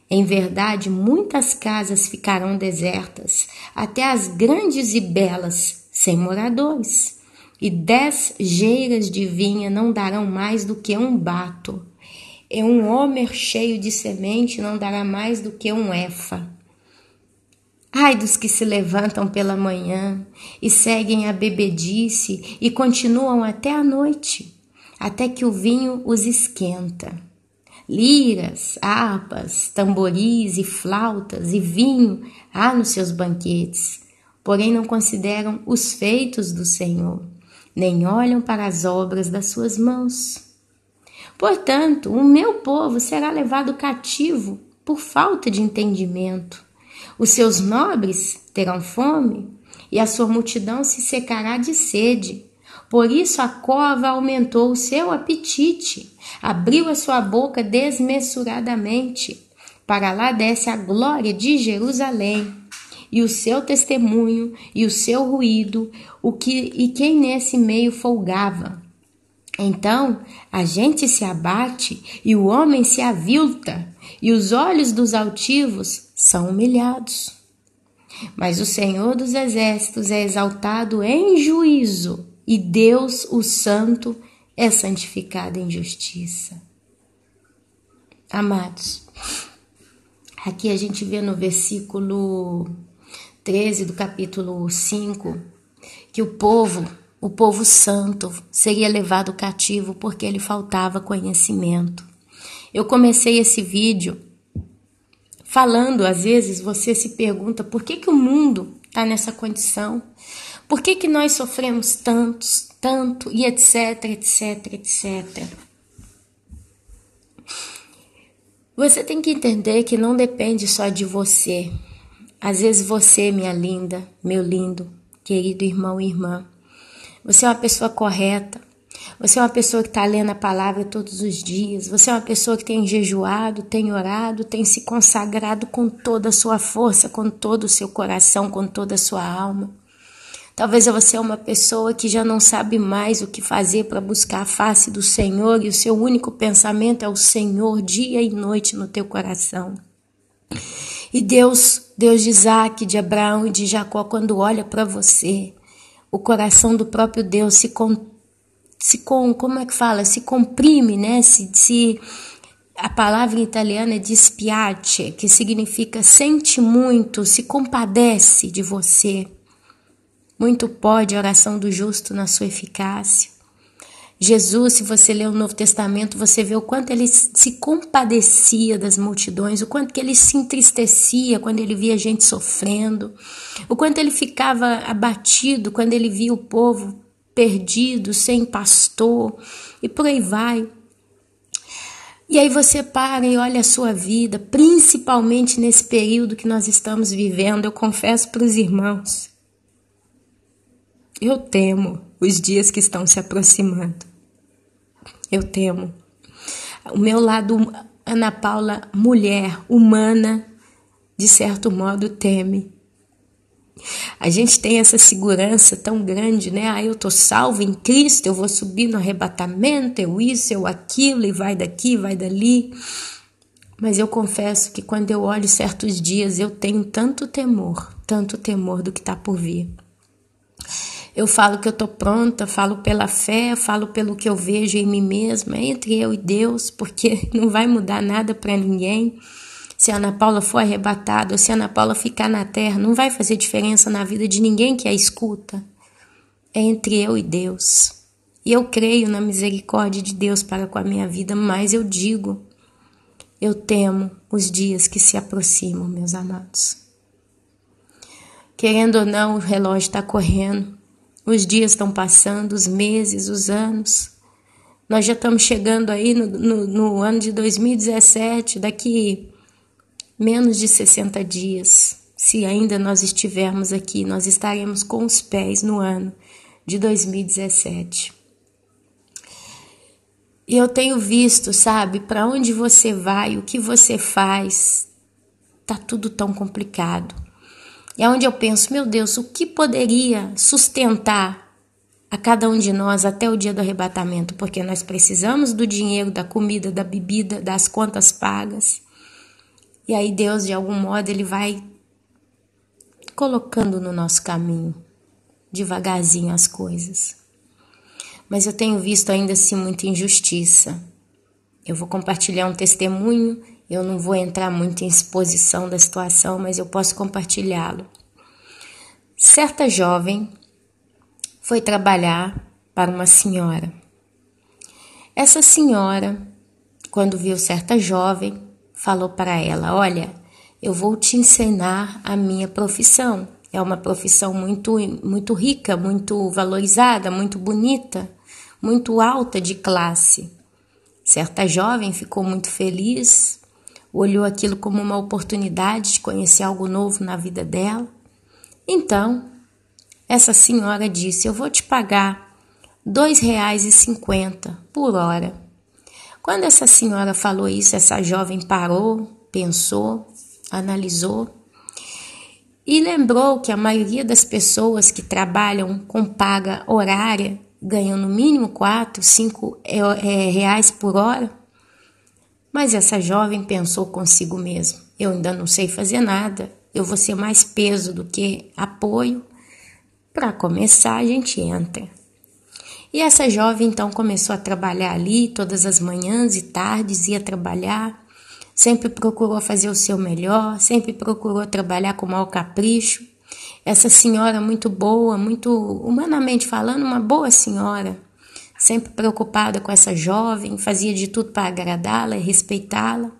em verdade, muitas casas ficarão desertas, até as grandes e belas, sem moradores. E 10 geiras de vinha não darão mais do que um bato. E um homer cheio de semente não dará mais do que um efa. Ai dos que se levantam pela manhã e seguem a bebedice e continuam até a noite, até que o vinho os esquenta. Liras, harpas, tamboris e flautas e vinho há nos seus banquetes, porém não consideram os feitos do Senhor, nem olham para as obras das suas mãos. Portanto, o meu povo será levado cativo por falta de entendimento. Os seus nobres terão fome e a sua multidão se secará de sede. Por isso a cova aumentou o seu apetite, abriu a sua boca desmesuradamente. Para lá desce a glória de Jerusalém, e o seu testemunho, e o seu ruído, e quem nesse meio folgava. Então a gente se abate, e o homem se avilta, e os olhos dos altivos são humilhados. Mas o Senhor dos Exércitos é exaltado em juízo, e Deus, o Santo, é santificado em justiça. Amados, aqui a gente vê no versículo 13 do capítulo 5, que o povo santo, seria levado cativo porque lhe faltava conhecimento. Eu comecei esse vídeo falando, às vezes você se pergunta por que o mundo está nessa condição, por que nós sofremos tanto e etc, etc, etc. Você tem que entender que não depende só de você. Às vezes você, minha linda, meu lindo, querido irmão e irmã, você é uma pessoa correta, você é uma pessoa que está lendo a palavra todos os dias, você é uma pessoa que tem jejuado, tem orado, tem se consagrado com toda a sua força, com todo o seu coração, com toda a sua alma. Talvez você é uma pessoa que já não sabe mais o que fazer para buscar a face do Senhor e o seu único pensamento é o Senhor dia e noite no teu coração. E Deus de Isaac, de Abraão e de Jacó, quando olha para você, o coração do próprio Deus como é que fala? Se comprime, né? A palavra em italiano é dispiace, que significa sente muito, se compadece de você. Muito pode a oração do justo na sua eficácia. Jesus, se você lê o Novo Testamento, você vê o quanto ele se compadecia das multidões, o quanto que ele se entristecia quando ele via gente sofrendo, o quanto ele ficava abatido quando ele via o povo perdido, sem pastor, e por aí vai. E aí você para e olha a sua vida, principalmente nesse período que nós estamos vivendo. Eu confesso para os irmãos, eu temo os dias que estão se aproximando. Eu temo. O meu lado, Ana Paula, mulher, humana, de certo modo teme. A gente tem essa segurança tão grande, né? Eu tô salvo em Cristo, eu vou subir no arrebatamento, eu isso, eu aquilo, e vai daqui, vai dali. Mas eu confesso que quando eu olho certos dias, eu tenho tanto temor do que está por vir. Eu falo que eu estou pronta, falo pela fé, falo pelo que eu vejo em mim mesma, entre eu e Deus, porque não vai mudar nada para ninguém. Se a Ana Paula for arrebatada ou se a Ana Paula ficar na terra, não vai fazer diferença na vida de ninguém que a escuta. É entre eu e Deus. E eu creio na misericórdia de Deus para com a minha vida, mas eu digo, eu temo os dias que se aproximam, meus amados. Querendo ou não, o relógio está correndo. Os dias estão passando, os meses, os anos. Nós já estamos chegando aí no ano de 2017, daqui menos de 60 dias. Se ainda nós estivermos aqui, nós estaremos com os pés no ano de 2017. E eu tenho visto, sabe, para onde você vai, o que você faz, tá tudo tão complicado. É onde eu penso, meu Deus, o que poderia sustentar a cada um de nós até o dia do arrebatamento? Porque nós precisamos do dinheiro, da comida, da bebida, das contas pagas. E aí Deus, de algum modo, ele vai colocando no nosso caminho, devagarzinho as coisas. Mas eu tenho visto ainda assim muita injustiça. Eu vou compartilhar um testemunho. Eu não vou entrar muito em exposição da situação, mas eu posso compartilhá-lo. Certa jovem foi trabalhar para uma senhora. Essa senhora, quando viu certa jovem, falou para ela, olha, eu vou te ensinar a minha profissão. É uma profissão muito rica, muito valorizada, muito bonita, muito alta de classe. Certa jovem ficou muito feliz, olhou aquilo como uma oportunidade de conhecer algo novo na vida dela. Então, essa senhora disse, eu vou te pagar R$2,50 por hora. Quando essa senhora falou isso, essa jovem parou, pensou, analisou e lembrou que a maioria das pessoas que trabalham com paga horária ganham no mínimo 4, 5 reais por hora. Mas essa jovem pensou consigo mesma, eu ainda não sei fazer nada, eu vou ser mais peso do que apoio. Para começar, a gente entra. E essa jovem então começou a trabalhar ali, todas as manhãs e tardes ia trabalhar, sempre procurou fazer o seu melhor, sempre procurou trabalhar com o maior capricho. Essa senhora muito boa, muito humanamente falando, uma boa senhora, sempre preocupada com essa jovem, fazia de tudo para agradá-la e respeitá-la.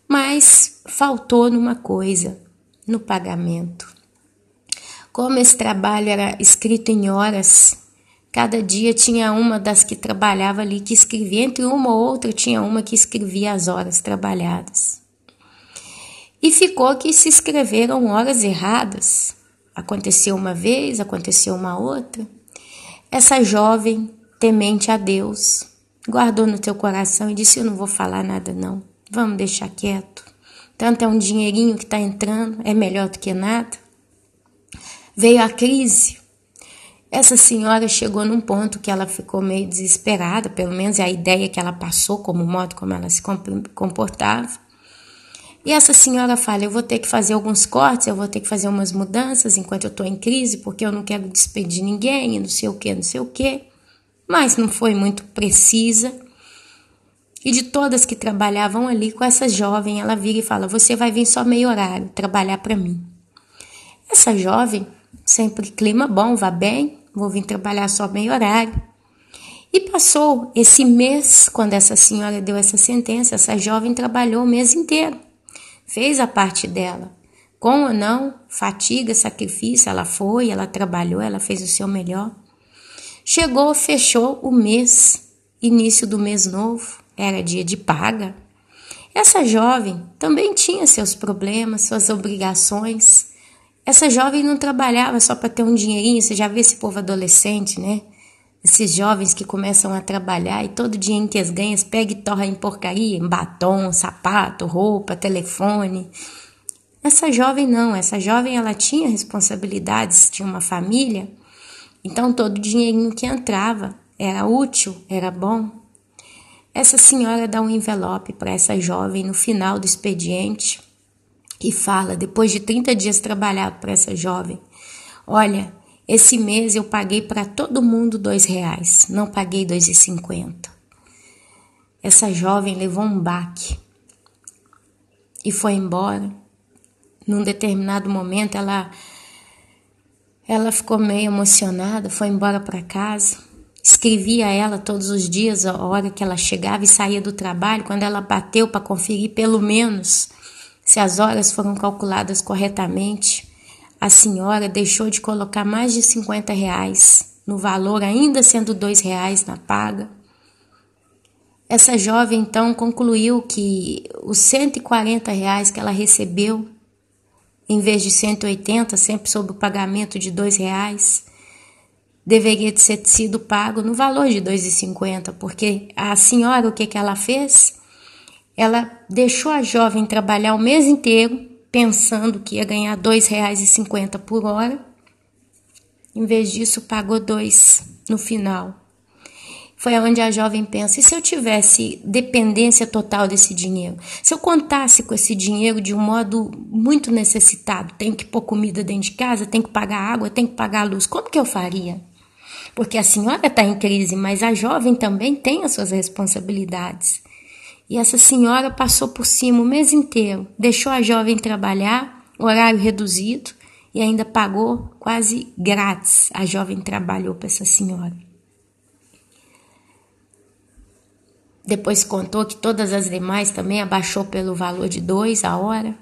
Mas faltou numa coisa, no pagamento. Como esse trabalho era escrito em horas, cada dia tinha uma das que trabalhava ali que escrevia, entre uma ou outra tinha uma que escrevia as horas trabalhadas. E ficou que se escreveram horas erradas. Aconteceu uma vez, aconteceu uma outra. Essa jovem, temente a Deus, guardou no teu coração e disse, eu não vou falar nada não, vamos deixar quieto. Tanto é um dinheirinho que está entrando, é melhor do que nada. Veio a crise. Essa senhora chegou num ponto que ela ficou meio desesperada, pelo menos é a ideia que ela passou como modo como ela se comportava. E essa senhora fala, eu vou ter que fazer alguns cortes, eu vou ter que fazer umas mudanças enquanto eu estou em crise, porque eu não quero despedir ninguém, não sei o que, não sei o que. Mas não foi muito precisa. E de todas que trabalhavam ali com essa jovem, ela vira e fala, você vai vir só meio horário trabalhar para mim. Essa jovem, sempre clima bom, vá bem, vou vir trabalhar só meio horário. E passou esse mês, quando essa senhora deu essa sentença, essa jovem trabalhou o mês inteiro. Fez a parte dela. Com ou não, fatiga, sacrifício, ela foi, ela trabalhou, ela fez o seu melhor. Chegou, fechou o mês, início do mês novo, era dia de paga. Essa jovem também tinha seus problemas, suas obrigações. Essa jovem não trabalhava só para ter um dinheirinho, você já vê esse povo adolescente, né? Esses jovens que começam a trabalhar e todo o dinheiro que eles ganham, eles pegam e torram em porcaria, em batom, sapato, roupa, telefone. Essa jovem não, essa jovem ela tinha responsabilidades, tinha uma família, então todo o dinheirinho que entrava era útil, era bom. Essa senhora dá um envelope para essa jovem no final do expediente e fala, depois de 30 dias trabalhado para essa jovem, olha, esse mês eu paguei para todo mundo R$2, não paguei R$2,50. Essa jovem levou um baque e foi embora. Num determinado momento ela ficou meio emocionada, foi embora para casa. Escrevia a ela todos os dias a hora que ela chegava e saía do trabalho, quando ela bateu para conferir pelo menos se as horas foram calculadas corretamente. A senhora deixou de colocar mais de R$50 no valor, ainda sendo R$2 na paga. Essa jovem, então, concluiu que os R$140 que ela recebeu, em vez de 180, sempre sob o pagamento de R$2, deveria ter sido pago no valor de R$2,50, porque a senhora, o que ela fez? Ela deixou a jovem trabalhar o mês inteiro, pensando que ia ganhar R$2,50 por hora. Em vez disso, pagou R$2 no final. Foi onde a jovem pensa, e se eu tivesse dependência total desse dinheiro? Se eu contasse com esse dinheiro de um modo muito necessitado, tenho que pôr comida dentro de casa, tenho que pagar água, tenho que pagar a luz, como que eu faria? Porque a senhora está em crise, mas a jovem também tem as suas responsabilidades. E essa senhora passou por cima o mês inteiro, deixou a jovem trabalhar, horário reduzido, e ainda pagou quase grátis. A jovem trabalhou para essa senhora. Depois contou que todas as demais também abaixou pelo valor de R$2 a hora,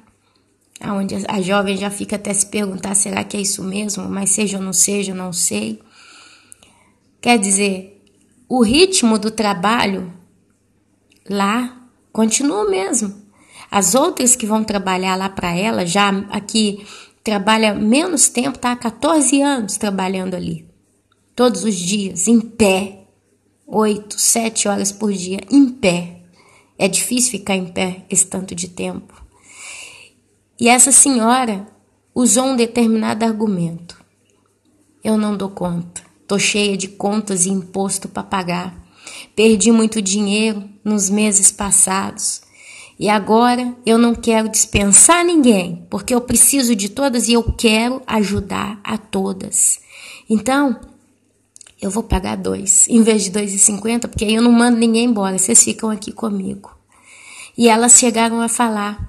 onde a jovem já fica até se perguntar, será que é isso mesmo? Mas seja ou não seja, eu não sei. Quer dizer, o ritmo do trabalho lá continua o mesmo. As outras que vão trabalhar lá para ela, já aqui trabalha menos tempo, está há 14 anos trabalhando ali. Todos os dias, em pé. 8, 7 horas por dia, em pé. É difícil ficar em pé esse tanto de tempo. E essa senhora usou um determinado argumento. Eu não dou conta. Estou cheia de contas e imposto para pagar. Perdi muito dinheiro nos meses passados. E agora eu não quero dispensar ninguém, porque eu preciso de todas e eu quero ajudar a todas. Então, eu vou pagar R$2, em vez de R$2,50, porque aí eu não mando ninguém embora, vocês ficam aqui comigo. E elas chegaram a falar,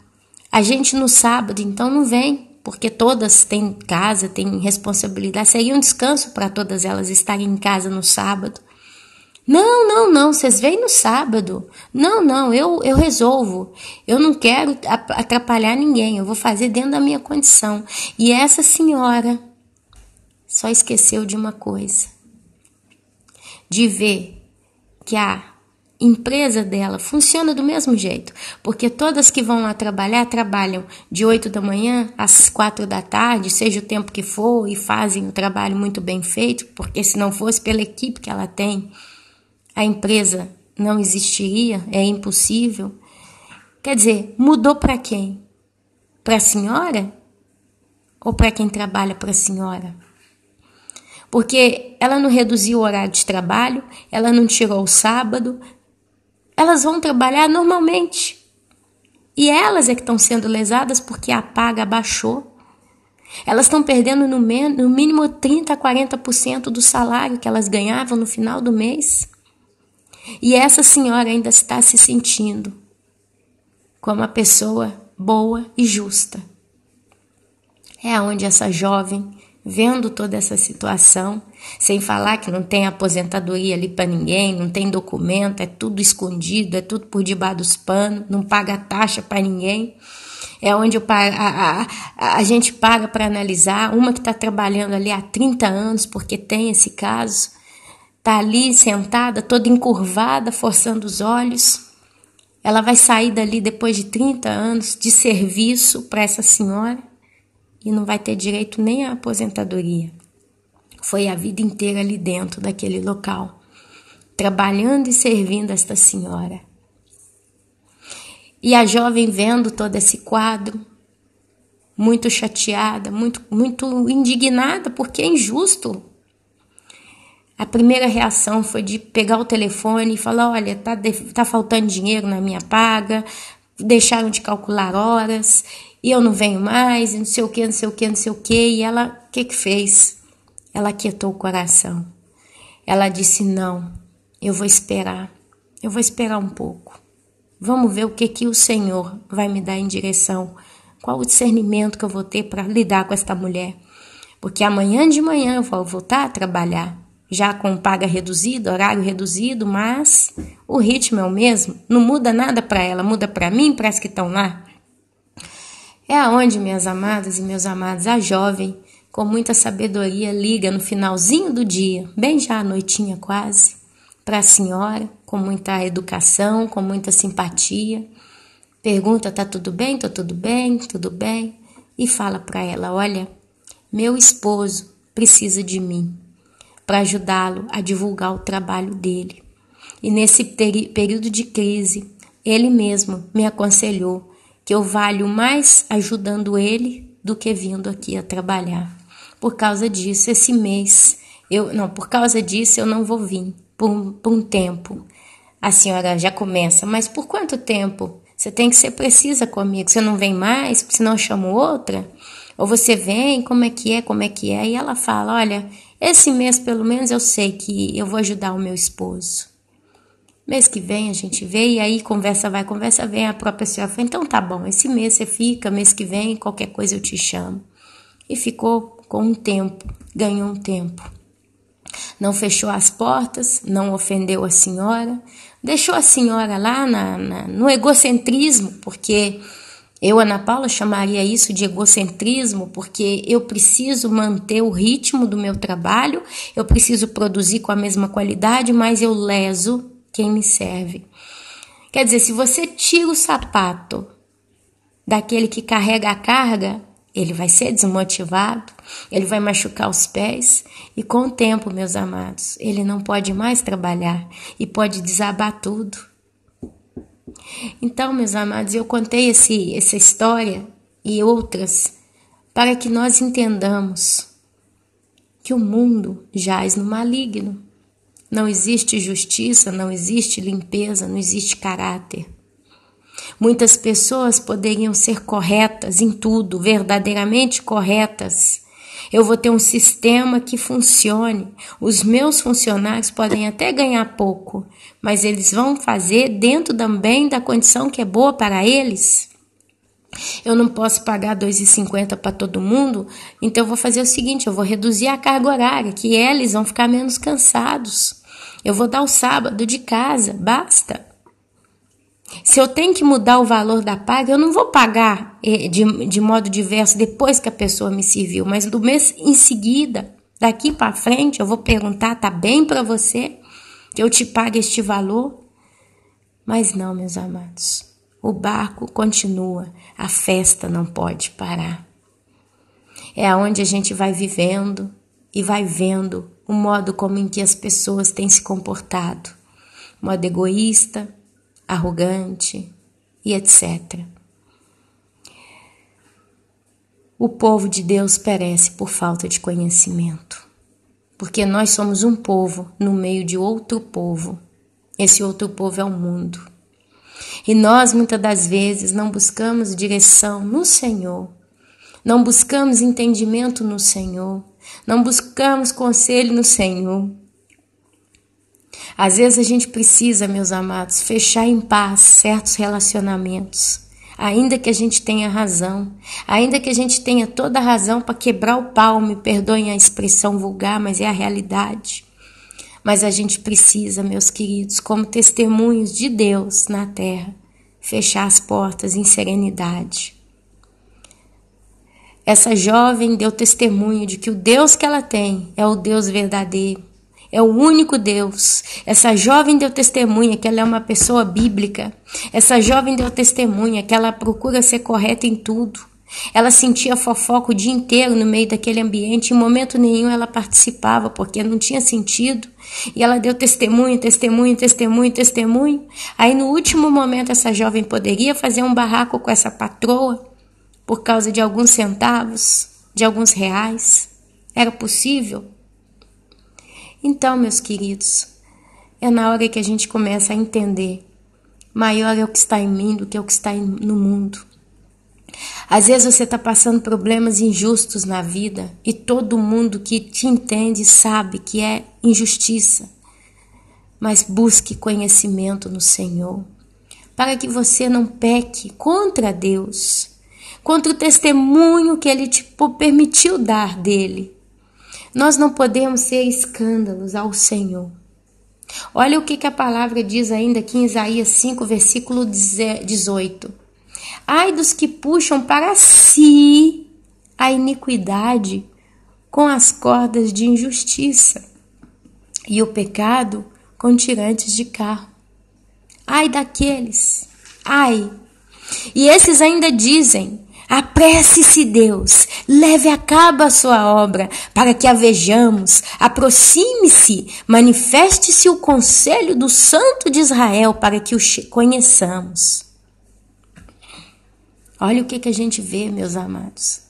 a gente no sábado, então não vem, porque todas têm casa, têm responsabilidade, seria um descanso para todas elas estarem em casa no sábado. Não, vocês vêm no sábado. Não, eu resolvo. Eu não quero atrapalhar ninguém, eu vou fazer dentro da minha condição. E essa senhora só esqueceu de uma coisa, de ver que a empresa dela funciona do mesmo jeito, porque todas que vão lá trabalhar, trabalham de 8 da manhã às 4 da tarde, seja o tempo que for, e fazem o trabalho muito bem feito, porque se não fosse pela equipe que ela tem, a empresa não existiria, é impossível. Quer dizer, mudou para quem? Para a senhora? Ou para quem trabalha para a senhora? Porque ela não reduziu o horário de trabalho, ela não tirou o sábado, elas vão trabalhar normalmente. E elas é que estão sendo lesadas porque a paga baixou. Elas estão perdendo no mínimo 30% a 40% do salário que elas ganhavam no final do mês. E essa senhora ainda está se sentindo como uma pessoa boa e justa. É onde essa jovem, vendo toda essa situação, sem falar que não tem aposentadoria ali para ninguém, não tem documento, é tudo escondido, é tudo por debaixo dos panos, não paga taxa para ninguém. É onde a gente para analisar. Uma que está trabalhando ali há 30 anos, porque tem esse caso, está ali sentada, toda encurvada, forçando os olhos. Ela vai sair dali depois de 30 anos de serviço para essa senhora e não vai ter direito nem à aposentadoria. Foi a vida inteira ali dentro daquele local, trabalhando e servindo esta senhora. E a jovem vendo todo esse quadro, muito chateada, muito indignada, porque é injusto. A primeira reação foi de pegar o telefone e falar, olha, tá faltando dinheiro na minha paga, deixaram de calcular horas, e eu não venho mais, e não sei o que, não sei o que, não sei o que. E ela, o que fez? Ela aquietou o coração. Ela disse, não, eu vou esperar um pouco. Vamos ver o que o Senhor vai me dar em direção. Qual o discernimento que eu vou ter para lidar com esta mulher. Porque amanhã de manhã eu vou voltar a trabalhar. Já com paga reduzida, horário reduzido, mas o ritmo é o mesmo. Não muda nada para ela, muda para mim, para as que estão lá. É aonde, minhas amadas e meus amados, a jovem, com muita sabedoria, liga no finalzinho do dia, bem já à noitinha quase, para a senhora, com muita educação, com muita simpatia, pergunta, tá tudo bem? Tá tudo bem? Tudo bem? E fala para ela, olha, meu esposo precisa de mim para ajudá-lo a divulgar o trabalho dele. E nesse período de crise, ele mesmo me aconselhou que eu valho mais ajudando ele do que vindo aqui a trabalhar. Por causa disso, esse mês, eu não vou vir. Por um tempo. A senhora já começa, mas por quanto tempo? Você tem que ser precisa comigo, você não vem mais, senão eu chamo outra? Ou você vem, como é que é? E ela fala, olha, esse mês pelo menos eu sei que eu vou ajudar o meu esposo. Mês que vem a gente vê, e aí conversa vai, conversa vem, a própria senhora fala, então tá bom, esse mês você fica, mês que vem qualquer coisa eu te chamo. E ficou com um tempo, ganhou um tempo. Não fechou as portas, não ofendeu a senhora, deixou a senhora lá no egocentrismo, porque eu, Ana Paula, chamaria isso de egocentrismo, porque eu preciso manter o ritmo do meu trabalho, eu preciso produzir com a mesma qualidade, mas eu leso quem me serve. Quer dizer, se você tira o sapato daquele que carrega a carga, ele vai ser desmotivado, ele vai machucar os pés e com o tempo, meus amados, ele não pode mais trabalhar e pode desabar tudo. Então, meus amados, eu contei essa história e outras para que nós entendamos que o mundo jaz no maligno. Não existe justiça, não existe limpeza, não existe caráter. Muitas pessoas poderiam ser corretas em tudo, verdadeiramente corretas. Eu vou ter um sistema que funcione. Os meus funcionários podem até ganhar pouco, mas eles vão fazer dentro também da condição que é boa para eles. Eu não posso pagar R$ 2,50 para todo mundo, então eu vou fazer o seguinte, eu vou reduzir a carga horária, que eles vão ficar menos cansados. Eu vou dar o sábado de casa, basta. Se eu tenho que mudar o valor da paga, eu não vou pagar de modo diverso depois que a pessoa me serviu, mas do mês em seguida, daqui para frente, eu vou perguntar, tá bem para você que eu te pague este valor? Mas não, meus amados, o barco continua, a festa não pode parar. É onde a gente vai vivendo e vai vendo o modo como em que as pessoas têm se comportado, modo egoísta, arrogante e etc. O povo de Deus perece por falta de conhecimento, porque nós somos um povo no meio de outro povo. Esse outro povo é o mundo. E nós, muitas das vezes, não buscamos direção no Senhor, não buscamos entendimento no Senhor, não buscamos conselho no Senhor. Às vezes a gente precisa, meus amados, fechar em paz certos relacionamentos, ainda que a gente tenha razão, ainda que a gente tenha toda a razão para quebrar o pau, me perdoem a expressão vulgar, mas é a realidade. Mas a gente precisa, meus queridos, como testemunhos de Deus na terra, fechar as portas em serenidade. Essa jovem deu testemunho de que o Deus que ela tem é o Deus verdadeiro, é o único Deus. Essa jovem deu testemunha que ela é uma pessoa bíblica. Essa jovem deu testemunha que ela procura ser correta em tudo. Ela sentia fofoca o dia inteiro no meio daquele ambiente, em momento nenhum ela participava, porque não tinha sentido. E ela deu testemunho, testemunho, testemunho, testemunho. Aí no último momento essa jovem poderia fazer um barraco com essa patroa, por causa de alguns centavos, de alguns reais. Era possível? Então, meus queridos, é na hora que a gente começa a entender, maior é o que está em mim do que o que está no mundo. Às vezes você está passando problemas injustos na vida e todo mundo que te entende sabe que é injustiça. Mas busque conhecimento no Senhor, para que você não peque contra Deus, contra o testemunho que Ele te permitiu dar dele. Nós não podemos ser escândalos ao Senhor. Olha o que a palavra diz ainda aqui em Isaías 5, versículo 18. Ai dos que puxam para si a iniquidade com as cordas de injustiça e o pecado com tirantes de carro. Ai daqueles, ai. E esses ainda dizem: apresse-se Deus, leve a cabo a sua obra, para que a vejamos, aproxime-se, manifeste-se o conselho do Santo de Israel, para que o conheçamos. Olha o que a gente vê, meus amados.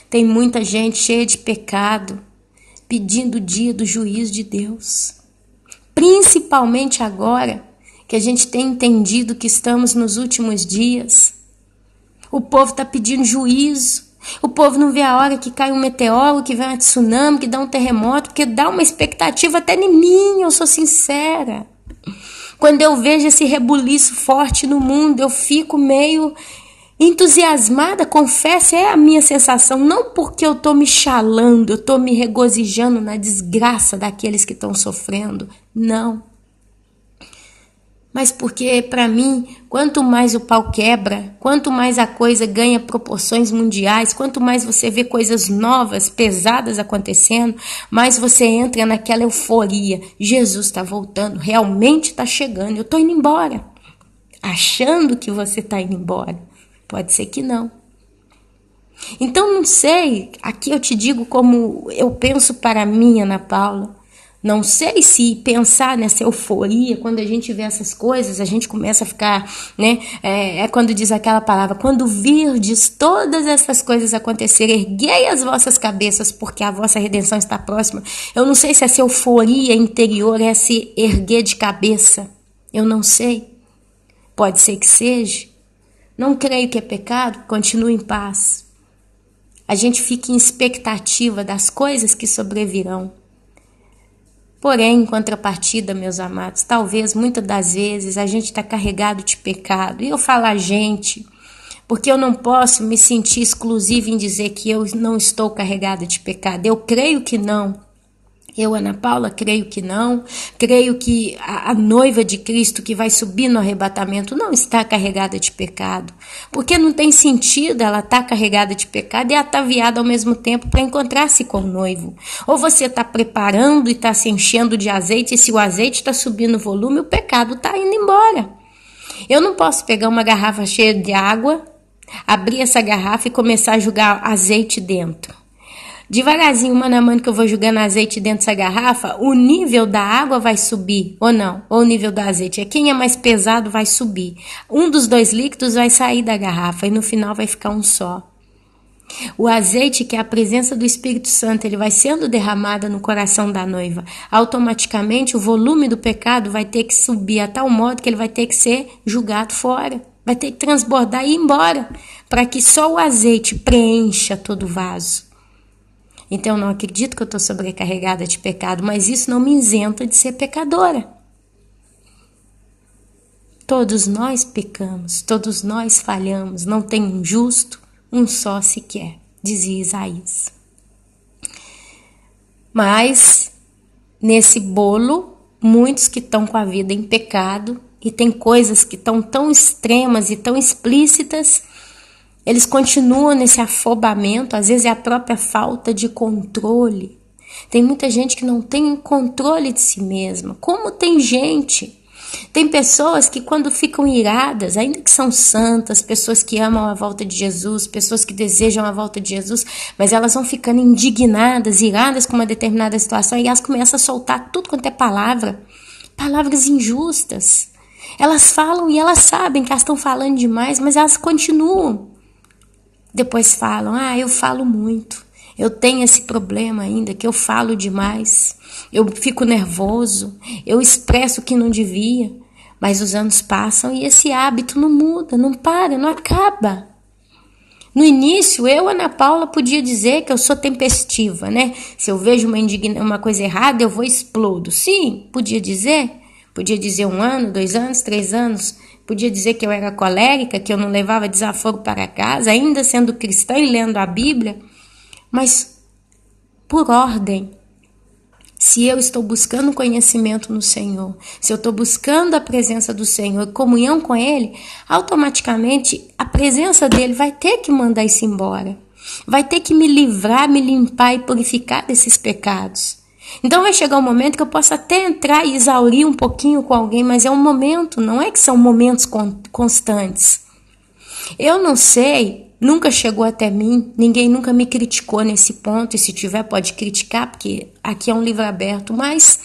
Tem muita gente cheia de pecado, pedindo o dia do juízo de Deus. Principalmente agora que a gente tem entendido que estamos nos últimos dias. O povo está pedindo juízo. O povo não vê a hora que cai um meteoro, que vem um tsunami, que dá um terremoto, porque dá uma expectativa até em mim, eu sou sincera. Quando eu vejo esse rebuliço forte no mundo, eu fico meio entusiasmada, confesso, é a minha sensação. Não porque eu estou me chalando, eu estou me regozijando na desgraça daqueles que estão sofrendo. Não. Mas porque, para mim, quanto mais o pau quebra, quanto mais a coisa ganha proporções mundiais, quanto mais você vê coisas novas, pesadas acontecendo, mais você entra naquela euforia. Jesus está voltando, realmente está chegando, eu estou indo embora. Achando que você está indo embora. Pode ser que não. Então, não sei, aqui eu te digo como eu penso para mim, Ana Paula. Não sei se pensar nessa euforia, quando a gente vê essas coisas, a gente começa a ficar, né? É quando diz aquela palavra: quando virdes todas essas coisas acontecerem, erguei as vossas cabeças, porque a vossa redenção está próxima. Eu não sei se essa euforia interior é se erguer de cabeça. Eu não sei. Pode ser que seja. Não creio que é pecado, continue em paz. A gente fica em expectativa das coisas que sobrevirão. Porém, em contrapartida, meus amados, talvez muitas das vezes a gente está carregado de pecado. E eu falo a gente, porque eu não posso me sentir exclusiva em dizer que eu não estou carregada de pecado. Eu creio que não. Eu, Ana Paula, creio que não. Creio que a noiva de Cristo que vai subir no arrebatamento não está carregada de pecado. Porque não tem sentido ela estar carregada de pecado e ataviada ao mesmo tempo para encontrar-se com o noivo. Ou você está preparando e está se enchendo de azeite, e se o azeite está subindo o volume, o pecado está indo embora. Eu não posso pegar uma garrafa cheia de água, abrir essa garrafa e começar a jogar azeite dentro. Devagarzinho, mano a mano, que eu vou jogando azeite dentro dessa garrafa, o nível da água vai subir, ou não? Ou o nível do azeite? Quem é mais pesado vai subir. Um dos dois líquidos vai sair da garrafa e no final vai ficar um só. O azeite, que é a presença do Espírito Santo, ele vai sendo derramado no coração da noiva. Automaticamente o volume do pecado vai ter que subir a tal modo que ele vai ter que ser julgado fora. Vai ter que transbordar e ir embora, para que só o azeite preencha todo o vaso. Então, eu não acredito que eu estou sobrecarregada de pecado, mas isso não me isenta de ser pecadora. Todos nós pecamos, todos nós falhamos, não tem um justo, um só sequer, dizia Isaías. Mas, nesse bolo, muitos que estão com a vida em pecado, e tem coisas que estão tão extremas e tão explícitas, eles continuam nesse afobamento, às vezes é a própria falta de controle. Tem muita gente que não tem controle de si mesma. Como tem gente? Tem pessoas que quando ficam iradas, ainda que são santas, pessoas que amam a volta de Jesus, pessoas que desejam a volta de Jesus, mas elas vão ficando indignadas, iradas com uma determinada situação e elas começam a soltar tudo quanto é palavra, palavras injustas. Elas falam e elas sabem que elas estão falando demais, mas elas continuam. Depois falam, eu falo muito, eu tenho esse problema ainda, que eu falo demais, eu fico nervoso, eu expresso o que não devia, mas os anos passam e esse hábito não muda, não para, não acaba. No início, eu, Ana Paula, podia dizer que eu sou tempestiva, né? Se eu vejo uma coisa errada, eu vou e explodo. Sim, podia dizer 1 ano, 2 anos, 3 anos, podia dizer que eu era colérica, que eu não levava desaforo para casa, ainda sendo cristã e lendo a Bíblia, mas por ordem. Se eu estou buscando conhecimento no Senhor, se eu estou buscando a presença do Senhor, comunhão com Ele, automaticamente a presença dEle vai ter que mandar isso embora. Vai ter que me livrar, me limpar e purificar desses pecados. Então vai chegar um momento que eu posso até entrar e exaurir um pouquinho com alguém, mas é um momento, não é que são momentos constantes. Eu não sei, nunca chegou até mim, ninguém nunca me criticou nesse ponto, e se tiver pode criticar, porque aqui é um livro aberto, mas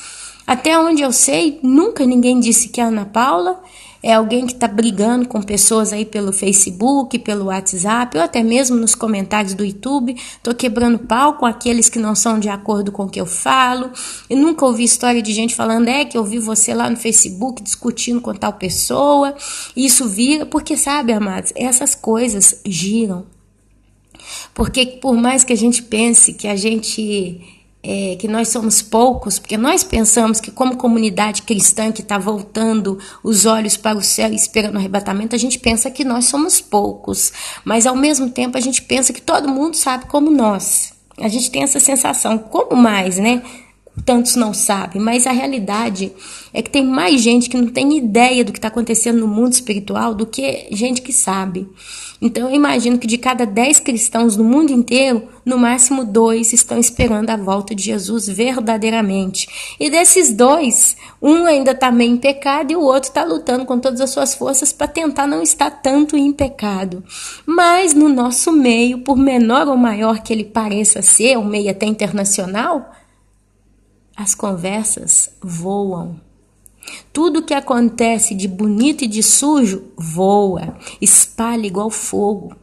até onde eu sei, nunca ninguém disse que a Ana Paula é alguém que está brigando com pessoas aí pelo Facebook, pelo WhatsApp, ou até mesmo nos comentários do YouTube. Estou quebrando pau com aqueles que não são de acordo com o que eu falo. Eu nunca ouvi história de gente falando, que eu vi você lá no Facebook discutindo com tal pessoa. Isso vira, porque sabe, amados, essas coisas giram. Porque por mais que a gente pense que que nós somos poucos, porque nós pensamos que como comunidade cristã que está voltando os olhos para o céu e esperando o arrebatamento, a gente pensa que nós somos poucos, mas ao mesmo tempo a gente pensa que todo mundo sabe como nós. A gente tem essa sensação, como mais, né? Tantos não sabem, mas a realidade é que tem mais gente que não tem ideia do que está acontecendo no mundo espiritual do que gente que sabe. Então eu imagino que de cada 10 cristãos no mundo inteiro, no máximo 2 estão esperando a volta de Jesus verdadeiramente. E desses 2, um ainda está meio em pecado e o outro está lutando com todas as suas forças para tentar não estar tanto em pecado. Mas no nosso meio, por menor ou maior que ele pareça ser, um meio até internacional, as conversas voam. Tudo que acontece de bonito e de sujo voa, espalha igual fogo.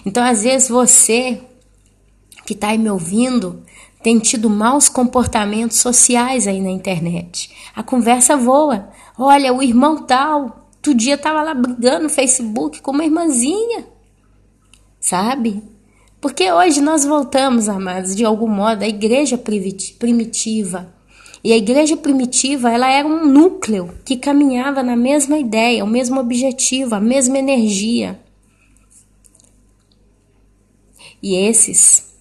Então, às vezes, você que está aí me ouvindo tem tido maus comportamentos sociais aí na internet. A conversa voa. Olha, o irmão tal, outro dia estava lá brigando no Facebook com uma irmãzinha, sabe? Porque hoje nós voltamos, amados, de algum modo, à igreja primitiva. E a igreja primitiva, ela era um núcleo que caminhava na mesma ideia, o mesmo objetivo, a mesma energia. E esses,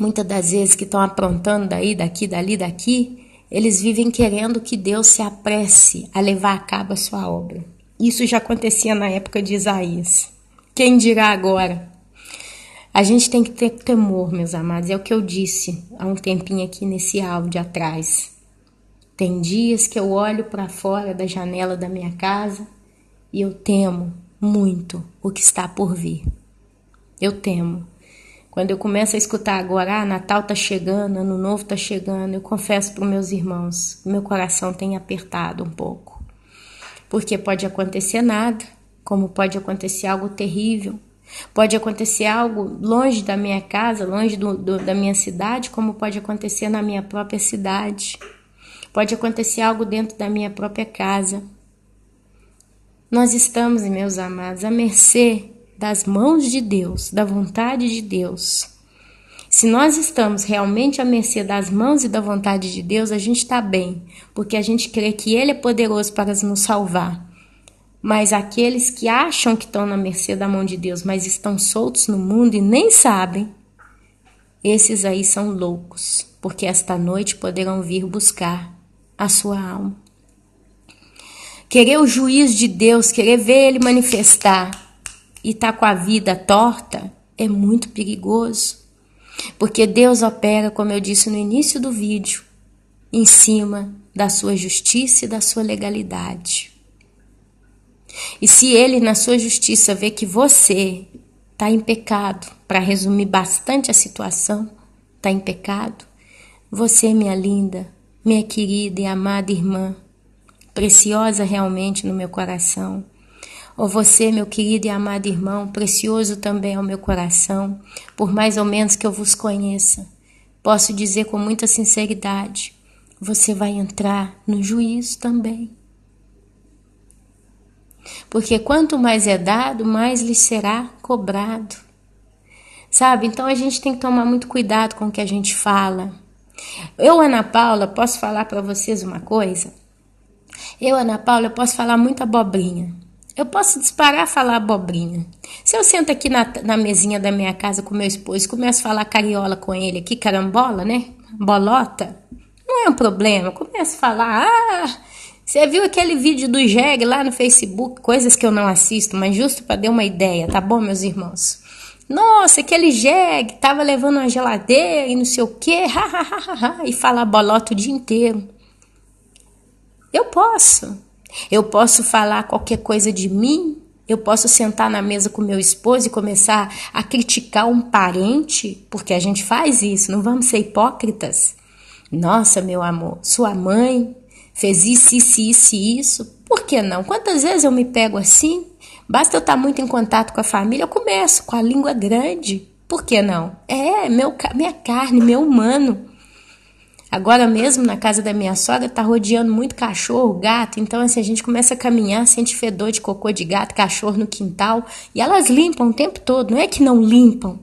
muitas das vezes que estão aprontando daí, daqui, dali, daqui, eles vivem querendo que Deus se apresse a levar a cabo a sua obra. Isso já acontecia na época de Isaías. Quem dirá agora? A gente tem que ter temor, meus amados, é o que eu disse há um tempinho aqui nesse áudio atrás. Tem dias que eu olho para fora da janela da minha casa e eu temo muito o que está por vir. Eu temo. Quando eu começo a escutar agora, Natal está chegando, Ano Novo está chegando, eu confesso para os meus irmãos, meu coração tem apertado um pouco. Porque pode acontecer nada, como pode acontecer algo terrível. Pode acontecer algo longe da minha casa, longe da minha cidade, como pode acontecer na minha própria cidade. Pode acontecer algo dentro da minha própria casa. Nós estamos, meus amados, à mercê das mãos de Deus, da vontade de Deus. Se nós estamos realmente à mercê das mãos e da vontade de Deus, a gente está bem, porque a gente crê que Ele é poderoso para nos salvar. Mas aqueles que acham que estão na mercê da mão de Deus, mas estão soltos no mundo e nem sabem, esses aí são loucos, porque esta noite poderão vir buscar a sua alma. Querer o juízo de Deus, querer ver Ele manifestar e estar com a vida torta é muito perigoso. Porque Deus opera, como eu disse no início do vídeo, em cima da sua justiça e da sua legalidade. E se Ele, na sua justiça, vê que você está em pecado, para resumir bastante a situação, está em pecado, você, minha linda, minha querida e amada irmã, preciosa realmente no meu coração, ou você, meu querido e amado irmão, precioso também ao meu coração, por mais ou menos que eu vos conheça, posso dizer com muita sinceridade, você vai entrar no juízo também. Porque quanto mais é dado, mais lhe será cobrado. Sabe? Então a gente tem que tomar muito cuidado com o que a gente fala. Eu, Ana Paula, posso falar para vocês uma coisa? Eu, Ana Paula, posso falar muita abobrinha. Eu posso disparar a falar abobrinha. Se eu sento aqui na mesinha da minha casa com meu esposo e começo a falar cariola com ele aqui, carambola, né? Bolota, não é um problema. Eu começo a falar, você viu aquele vídeo do Jeg lá no Facebook? Coisas que eu não assisto, mas justo para dar uma ideia, tá bom, meus irmãos? Nossa, aquele Jeg tava levando uma geladeira e não sei o quê, e falar bolota o dia inteiro. Eu posso falar qualquer coisa de mim, eu posso sentar na mesa com meu esposo e começar a criticar um parente, porque a gente faz isso, não vamos ser hipócritas. Nossa, meu amor, sua mãe fez isso, por que não? Quantas vezes eu me pego assim? Basta eu estar muito em contato com a família, eu começo com a língua grande, por que não? Minha carne, meu humano. Agora mesmo, na casa da minha sogra, tá rodeando muito cachorro, gato. Então, assim, a gente começa a caminhar, sente fedor de cocô de gato, cachorro no quintal. E elas limpam o tempo todo. Não é que não limpam.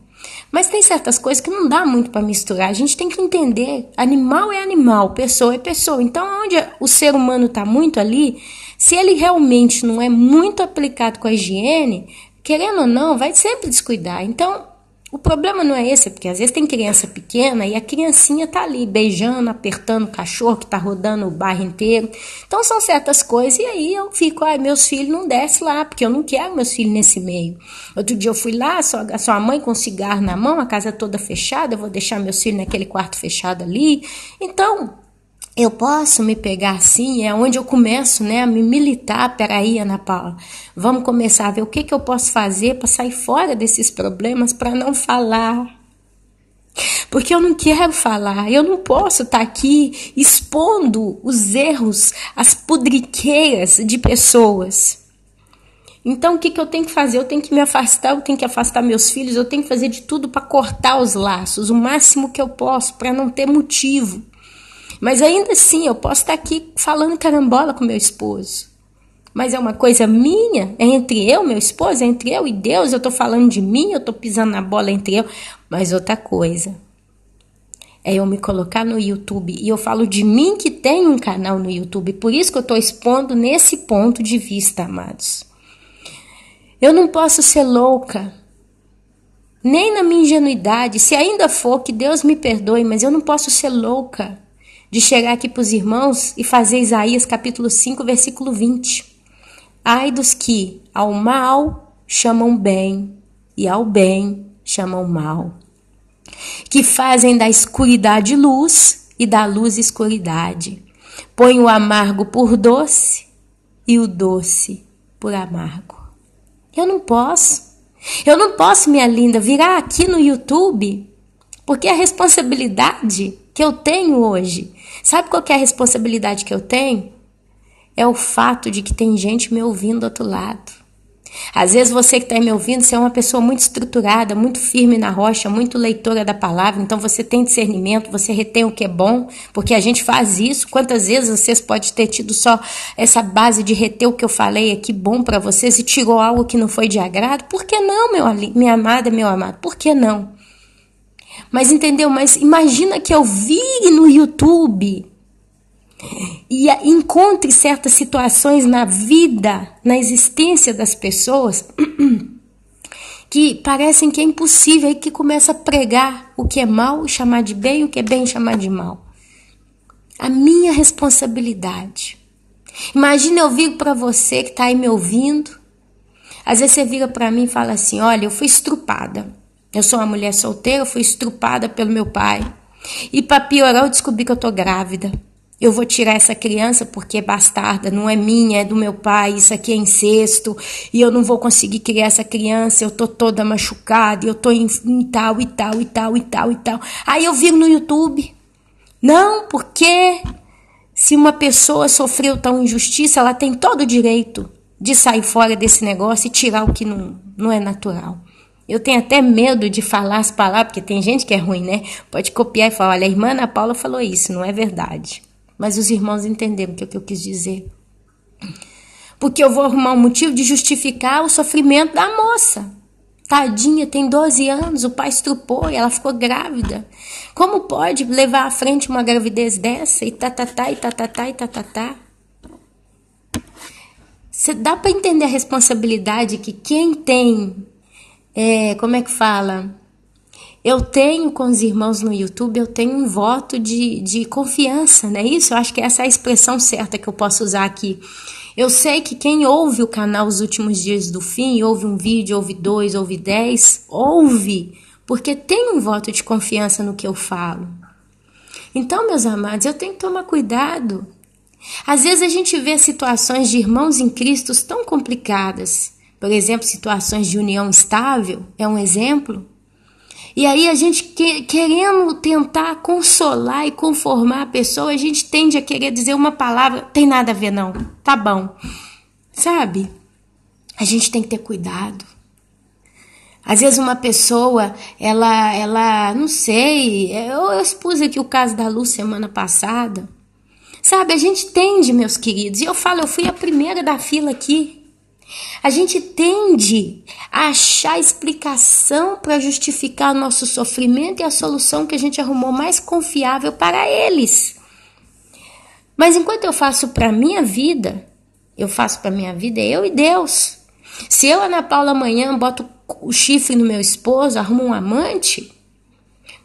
Mas tem certas coisas que não dá muito para misturar. A gente tem que entender. Animal é animal, pessoa é pessoa. Então, onde o ser humano tá muito ali, se ele realmente não é muito aplicado com a higiene, querendo ou não, vai sempre descuidar. Então, o problema não é esse, porque às vezes tem criança pequena e a criancinha tá ali beijando, apertando o cachorro que tá rodando o bairro inteiro. Então são certas coisas e aí eu fico, meus filhos não descem lá, porque eu não quero meus filhos nesse meio. Outro dia eu fui lá, a sua mãe com cigarro na mão, a casa toda fechada, eu vou deixar meus filhos naquele quarto fechado ali. Então, eu posso me pegar assim, é onde eu começo, a me militar. Peraí, Ana Paula, vamos começar a ver o que eu posso fazer para sair fora desses problemas, para não falar. Porque eu não quero falar, eu não posso estar aqui expondo os erros, as pudriqueiras de pessoas. Então, o que eu tenho que fazer? Eu tenho que me afastar, eu tenho que afastar meus filhos, eu tenho que fazer de tudo para cortar os laços, o máximo que eu posso, para não ter motivo. Mas ainda assim, eu posso estar aqui falando carambola com meu esposo. Mas é uma coisa minha, é entre eu, meu esposo, é entre eu e Deus, eu estou falando de mim, eu estou pisando na bola entre eu. Mas outra coisa, é eu me colocar no YouTube, e eu falo de mim que tem um canal no YouTube, por isso que eu estou expondo nesse ponto de vista, amados. Eu não posso ser louca, nem na minha ingenuidade, se ainda for, que Deus me perdoe, mas eu não posso ser louca de chegar aqui para os irmãos e fazer Isaías capítulo 5, versículo 20. Ai dos que ao mal chamam bem e ao bem chamam mal, que fazem da escuridade luz e da luz escuridade, põem o amargo por doce e o doce por amargo. Eu não posso, minha linda, virar aqui no YouTube, porque a responsabilidade que eu tenho hoje, sabe qual que é a responsabilidade que eu tenho? É o fato de que tem gente me ouvindo do outro lado. Às vezes você que está me ouvindo, você é uma pessoa muito estruturada, muito firme na rocha, muito leitora da palavra, então você tem discernimento, você retém o que é bom, porque a gente faz isso. Quantas vezes vocês podem ter tido só essa base de reter o que eu falei aqui bom para vocês e tirou algo que não foi de agrado? Por que não, minha amada, meu amado? Por que não? Mas entendeu? Mas imagina que eu vire no YouTube e encontre certas situações na vida, na existência das pessoas que parecem que é impossível, aí que começa a pregar o que é mal, chamar de bem, o que é bem, chamar de mal. A minha responsabilidade. Imagina eu vir para você que está aí me ouvindo, às vezes você vira para mim e fala assim, olha, eu fui estrupada, eu sou uma mulher solteira, eu fui estrupada pelo meu pai, e para piorar eu descobri que eu estou grávida. Eu vou tirar essa criança porque é bastarda, não é minha, é do meu pai, isso aqui é incesto, e eu não vou conseguir criar essa criança, eu tô toda machucada, eu tô em tal e tal e tal e tal e tal. Aí eu viro no YouTube, não, porque se uma pessoa sofreu tal injustiça, ela tem todo o direito de sair fora desse negócio e tirar o que não é natural. Eu tenho até medo de falar as palavras, porque tem gente que é ruim, né? Pode copiar e falar, olha, a irmã Ana Paula falou isso, não é verdade. Mas os irmãos entenderam o que eu quis dizer. Porque eu vou arrumar um motivo de justificar o sofrimento da moça. Tadinha, tem 12 anos, o pai estrupou e ela ficou grávida. Como pode levar à frente uma gravidez dessa? E tatatá, e tatatá, e tatatá. Você dá para entender a responsabilidade que quem tem, como é que fala? Eu tenho com os irmãos no YouTube, eu tenho um voto de confiança, não é isso? Eu acho que essa é a expressão certa que eu posso usar aqui. Eu sei que quem ouve o canal Os Últimos Dias do Fim, ouve um vídeo, ouve 2, ouve 10, ouve, porque tem um voto de confiança no que eu falo. Então, meus amados, eu tenho que tomar cuidado. Às vezes a gente vê situações de irmãos em Cristo tão complicadas. Por exemplo, situações de união estável, é um exemplo. E aí a gente querendo tentar consolar e conformar a pessoa, a gente tende a querer dizer uma palavra, tem nada a ver não, tá bom. Sabe? A gente tem que ter cuidado. Às vezes uma pessoa, ela não sei, eu expus aqui o caso da Lu semana passada. Sabe, a gente tende, meus queridos, e eu falo, eu fui a primeira da fila aqui. A gente tende a achar explicação para justificar o nosso sofrimento e a solução que a gente arrumou mais confiável para eles. Mas enquanto eu faço para a minha vida, eu e Deus. Se eu, Ana Paula, amanhã boto o chifre no meu esposo, arrumo um amante,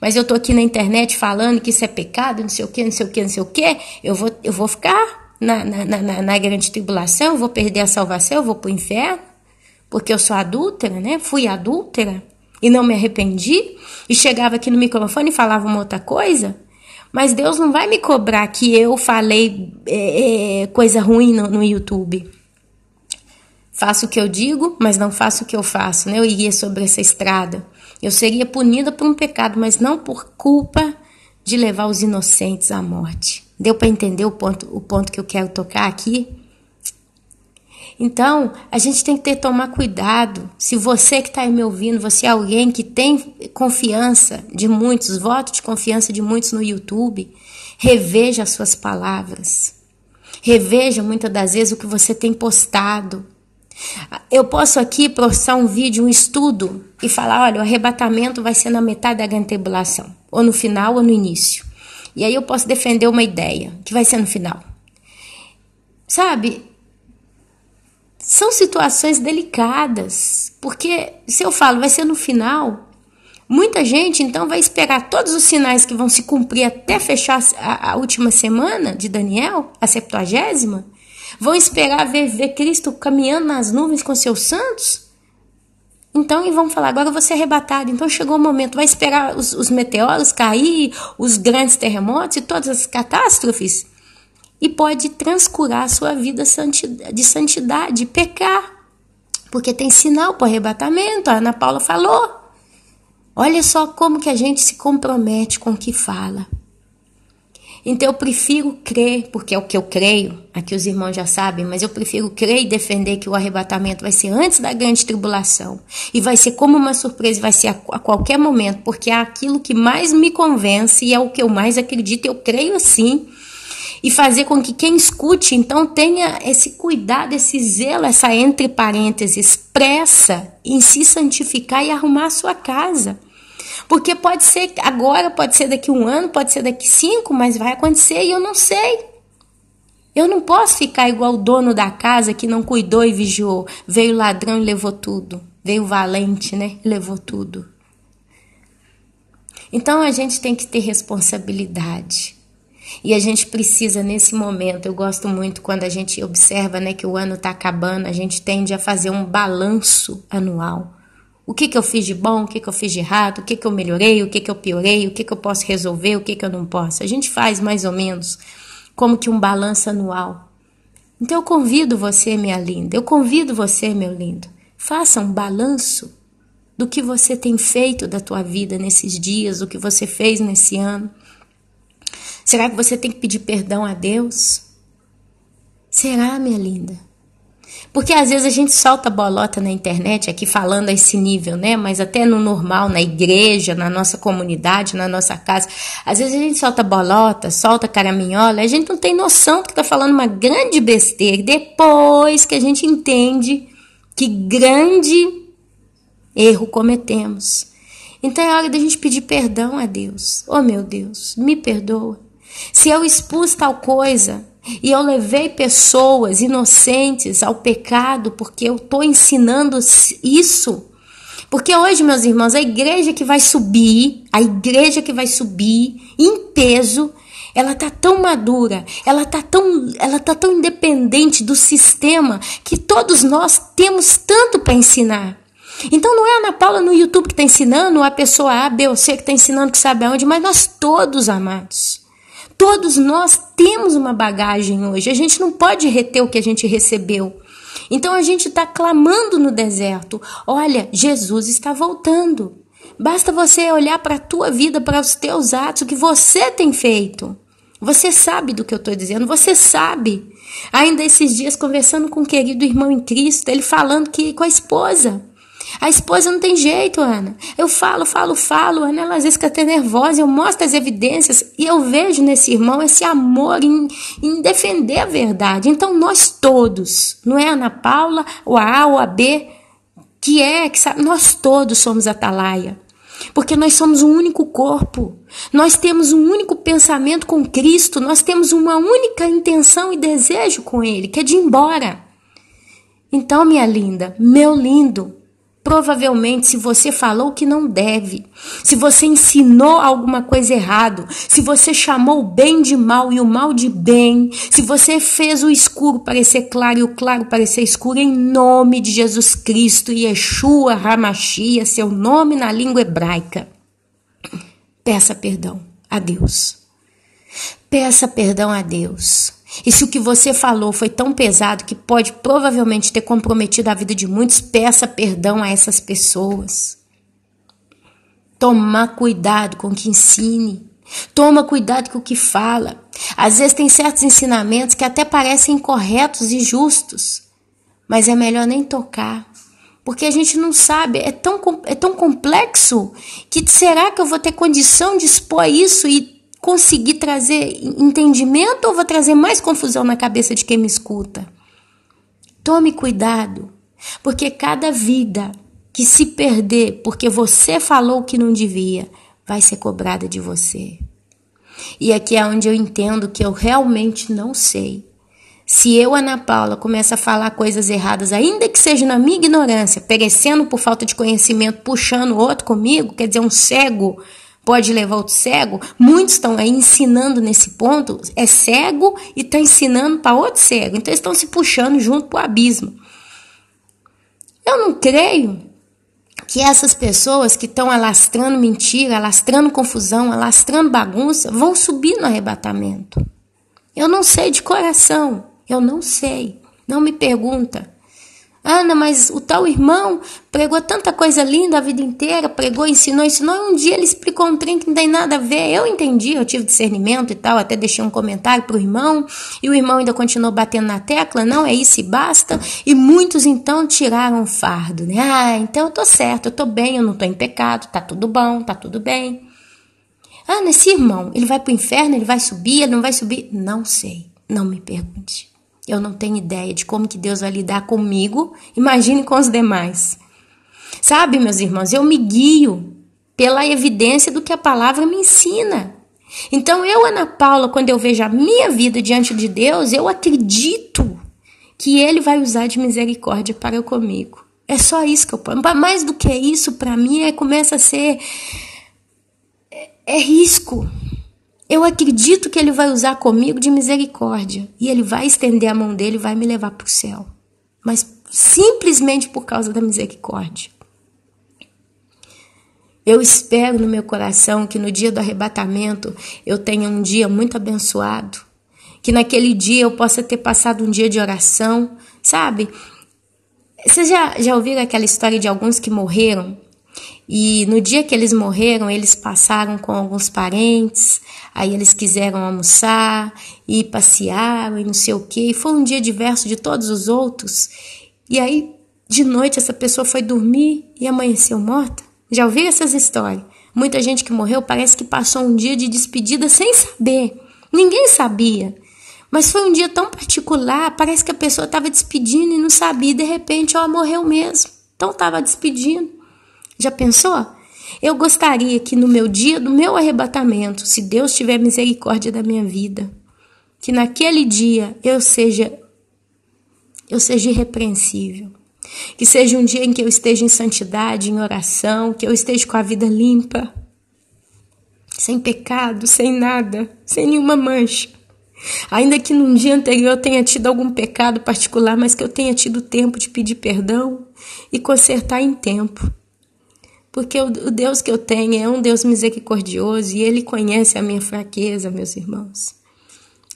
mas eu tô aqui na internet falando que isso é pecado, não sei o que, não sei o que, não sei o que, eu vou ficar na grande tribulação, eu vou perder a salvação, eu vou pro inferno, porque eu sou adúltera, né? Fui adúltera e não me arrependi, e chegava aqui no microfone e falava uma outra coisa, mas Deus não vai me cobrar que eu falei coisa ruim no YouTube. Faço o que eu digo, mas não faço o que eu faço, né? Eu iria sobre essa estrada. Eu seria punida por um pecado, mas não por culpa de levar os inocentes à morte. Deu para entender o ponto que eu quero tocar aqui? Então, a gente tem que tomar cuidado. Se você que está aí me ouvindo, você é alguém que tem confiança de muitos, voto de confiança de muitos no YouTube, reveja as suas palavras. Reveja muitas das vezes o que você tem postado. Eu posso aqui postar um vídeo, um estudo e falar, olha, o arrebatamento vai ser na metade da grande tribulação, ou no final ou no início. E aí eu posso defender uma ideia, que vai ser no final. Sabe? São situações delicadas, porque se eu falo vai ser no final, muita gente então vai esperar todos os sinais que vão se cumprir até fechar a última semana de Daniel, a 70ª, vão esperar ver Cristo caminhando nas nuvens com seus santos? Então, e vão falar, agora eu vou ser arrebatado. Então chegou o momento, vai esperar os meteoros cair, os grandes terremotos e todas as catástrofes? E pode transcurar a sua vida de santidade, pecar. Porque tem sinal para o arrebatamento, a Ana Paula falou. Olha só como que a gente se compromete com o que fala. Então eu prefiro crer, porque é o que eu creio, aqui os irmãos já sabem, mas eu prefiro crer e defender que o arrebatamento vai ser antes da grande tribulação. E vai ser como uma surpresa, vai ser a qualquer momento, porque é aquilo que mais me convence e é o que eu mais acredito, eu creio assim. E fazer com que quem escute, então, tenha esse cuidado, esse zelo, essa entre parênteses, pressa em se santificar e arrumar a sua casa. Porque pode ser agora, pode ser daqui 1 ano, pode ser daqui 5, mas vai acontecer e eu não sei. Eu não posso ficar igual o dono da casa que não cuidou e vigiou. Veio o ladrão e levou tudo. Veio o valente, né? E levou tudo. Então a gente tem que ter responsabilidade. E a gente precisa nesse momento, eu gosto muito quando a gente observa, né, que o ano está acabando, a gente tende a fazer um balanço anual. O que eu fiz de bom, o que eu fiz de errado, o que eu melhorei, o que eu piorei, o que eu posso resolver, o que eu não posso. A gente faz mais ou menos como que um balanço anual. Então eu convido você, minha linda, eu convido você, meu lindo, faça um balanço do que você tem feito da tua vida nesses dias, do que você fez nesse ano. Será que você tem que pedir perdão a Deus? Será, minha linda? Porque às vezes a gente solta bolota na internet, aqui falando a esse nível, né? Mas até no normal, na igreja, na nossa comunidade, na nossa casa. Às vezes a gente solta bolota, solta caraminhola, a gente não tem noção do que tá falando uma grande besteira. Depois que a gente entende que grande erro cometemos. Então é hora da gente pedir perdão a Deus. Oh, meu Deus, me perdoa. Se eu expus tal coisa e eu levei pessoas inocentes ao pecado porque eu estou ensinando isso. Porque hoje, meus irmãos, a igreja que vai subir em peso, ela está tão madura, ela tá tão independente do sistema que todos nós temos tanto para ensinar. Então não é a Ana Paula no YouTube que está ensinando, ou a pessoa A, B ou C que está ensinando que sabe aonde, mas nós todos, amados. Todos nós temos uma bagagem hoje. A gente não pode reter o que a gente recebeu. Então a gente está clamando no deserto. Olha, Jesus está voltando. Basta você olhar para a tua vida, para os teus atos, o que você tem feito. Você sabe do que eu estou dizendo, você sabe. Ainda esses dias conversando com um querido irmão em Cristo, ele falando que com a esposa não tem jeito, Ana. Eu falo, Ana, ela às vezes fica até nervosa, eu mostro as evidências e eu vejo nesse irmão esse amor em defender a verdade. Então nós todos, não é a Ana Paula, ou a A ou a B, que sabe, nós todos somos atalaia. Porque nós somos um único corpo, nós temos um único pensamento com Cristo, nós temos uma única intenção e desejo com Ele, que é de ir embora. Então, minha linda, meu lindo, provavelmente, se você falou que não deve, se você ensinou alguma coisa errado, se você chamou o bem de mal e o mal de bem, se você fez o escuro parecer claro e o claro parecer escuro, em nome de Jesus Cristo, Yeshua HaMashiach, seu nome na língua hebraica, peça perdão a Deus. Peça perdão a Deus. E se o que você falou foi tão pesado que pode provavelmente ter comprometido a vida de muitos, peça perdão a essas pessoas. Toma cuidado com o que ensine. Toma cuidado com o que fala. Às vezes tem certos ensinamentos que até parecem incorretos e justos, mas é melhor nem tocar. Porque a gente não sabe, é tão complexo que será que eu vou ter condição de expor isso e conseguir trazer entendimento ou vou trazer mais confusão na cabeça de quem me escuta? Tome cuidado, porque cada vida que se perder porque você falou que não devia, vai ser cobrada de você. E aqui é onde eu entendo que eu realmente não sei. Se eu, Ana Paula, começo a falar coisas erradas, ainda que seja na minha ignorância, perecendo por falta de conhecimento, puxando outro comigo, quer dizer, um cego pode levar outro cego, muitos estão aí ensinando nesse ponto, é cego e está ensinando para outro cego, então eles estão se puxando junto para o abismo. Eu não creio que essas pessoas que estão alastrando mentira, alastrando confusão, alastrando bagunça, vão subir no arrebatamento. Eu não sei de coração, eu não sei, não me pergunta. Ana, mas o tal irmão pregou tanta coisa linda a vida inteira, pregou, ensinou, e um dia ele explicou um trem que não tem nada a ver. Eu entendi, eu tive discernimento e tal, até deixei um comentário pro irmão, e o irmão ainda continuou batendo na tecla, não, é isso e basta. E muitos então tiraram o fardo, né? Ah, então eu tô certo, eu tô bem, eu não tô em pecado, tá tudo bom, tá tudo bem. Ana, esse irmão, ele vai pro inferno, ele vai subir, ele não vai subir? Não sei, não me pergunte. Eu não tenho ideia de como que Deus vai lidar comigo, imagine com os demais. Sabe, meus irmãos, eu me guio pela evidência do que a palavra me ensina. Então, eu, Ana Paula, quando eu vejo a minha vida diante de Deus, eu acredito que Ele vai usar de misericórdia para comigo. É só isso que eu posso. Mais do que isso, para mim, começa a ser... É risco. Eu acredito que Ele vai usar comigo de misericórdia. E Ele vai estender a mão dele e vai me levar para o céu. Mas simplesmente por causa da misericórdia. Eu espero no meu coração que no dia do arrebatamento eu tenha um dia muito abençoado. Que naquele dia eu possa ter passado um dia de oração. Sabe? Vocês já ouviram aquela história de alguns que morreram? E no dia que eles morreram, eles passaram com alguns parentes, aí eles quiseram almoçar e passearam e não sei o quê. E foi um dia diverso de todos os outros. E aí, de noite, essa pessoa foi dormir e amanheceu morta. Já ouviram essas histórias? Muita gente que morreu parece que passou um dia de despedida sem saber. Ninguém sabia. Mas foi um dia tão particular, parece que a pessoa estava despedindo e não sabia. E de repente ela morreu mesmo. Então estava despedindo. Já pensou? Eu gostaria que no meu dia do meu arrebatamento, se Deus tiver misericórdia da minha vida, que naquele dia eu seja irrepreensível. Que seja um dia em que eu esteja em santidade, em oração, que eu esteja com a vida limpa, sem pecado, sem nada, sem nenhuma mancha. Ainda que num dia anterior eu tenha tido algum pecado particular, mas que eu tenha tido tempo de pedir perdão e consertar em tempo. Porque o Deus que eu tenho é um Deus misericordioso e Ele conhece a minha fraqueza, meus irmãos.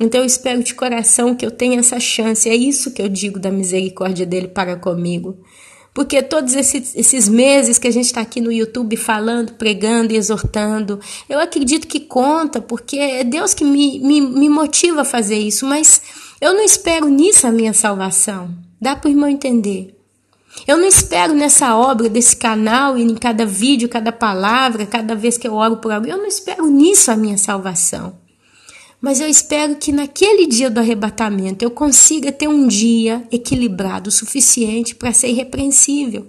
Então eu espero de coração que eu tenha essa chance. É isso que eu digo da misericórdia dEle para comigo. Porque todos esses meses que a gente está aqui no YouTube falando, pregando e exortando, eu acredito que conta, porque é Deus que me motiva a fazer isso. Mas eu não espero nisso a minha salvação. Dá para o irmão entender. Eu não espero nessa obra desse canal e em cada vídeo, cada palavra, cada vez que eu oro por alguém, eu não espero nisso a minha salvação. Mas eu espero que naquele dia do arrebatamento eu consiga ter um dia equilibrado o suficiente para ser irrepreensível.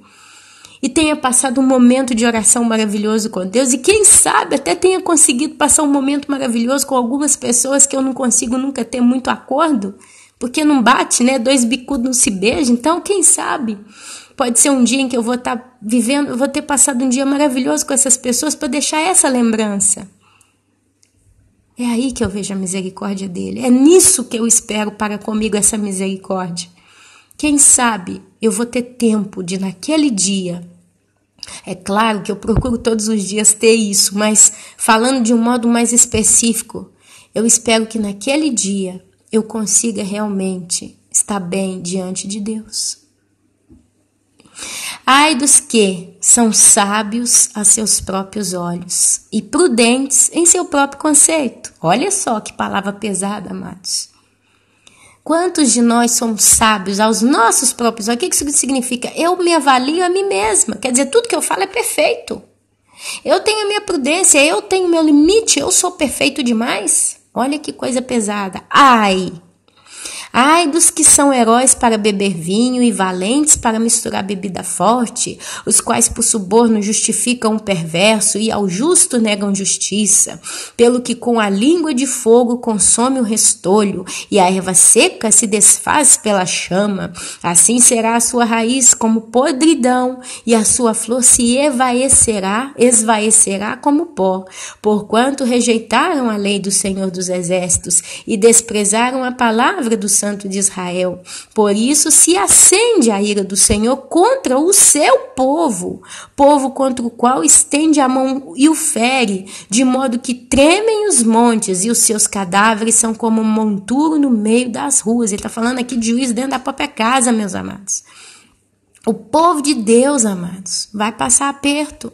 E tenha passado um momento de oração maravilhoso com Deus. E quem sabe até tenha conseguido passar um momento maravilhoso com algumas pessoas que eu não consigo nunca ter muito acordo. Porque não bate, né? Dois bicudos não se beijam. Então, quem sabe? Pode ser um dia em que eu vou estar vivendo, eu vou ter passado um dia maravilhoso com essas pessoas para deixar essa lembrança. É aí que eu vejo a misericórdia dele. É nisso que eu espero para comigo essa misericórdia. Quem sabe eu vou ter tempo de naquele dia. É claro que eu procuro todos os dias ter isso, mas falando de um modo mais específico, eu espero que naquele dia eu consiga realmente estar bem diante de Deus. Ai dos que são sábios a seus próprios olhos e prudentes em seu próprio conceito. Olha só que palavra pesada, amados. Quantos de nós somos sábios aos nossos próprios olhos? O que isso significa? Eu me avalio a mim mesma. Quer dizer, tudo que eu falo é perfeito. Eu tenho a minha prudência, eu tenho meu limite, eu sou perfeito demais. Olha que coisa pesada. Ai dos que são heróis para beber vinho e valentes para misturar bebida forte, os quais por suborno justificam o perverso e ao justo negam justiça, pelo que com a língua de fogo consome o restolho e a erva seca se desfaz pela chama. Assim será a sua raiz como podridão e a sua flor se esvaecerá como pó, porquanto rejeitaram a lei do Senhor dos Exércitos e desprezaram a palavra do Santo de Israel. Por isso se acende a ira do Senhor contra o seu povo contra o qual estende a mão e o fere, de modo que tremem os montes e os seus cadáveres são como um monturo no meio das ruas. Ele está falando aqui de juízo dentro da própria casa, meus amados. O povo de Deus, amados, vai passar aperto.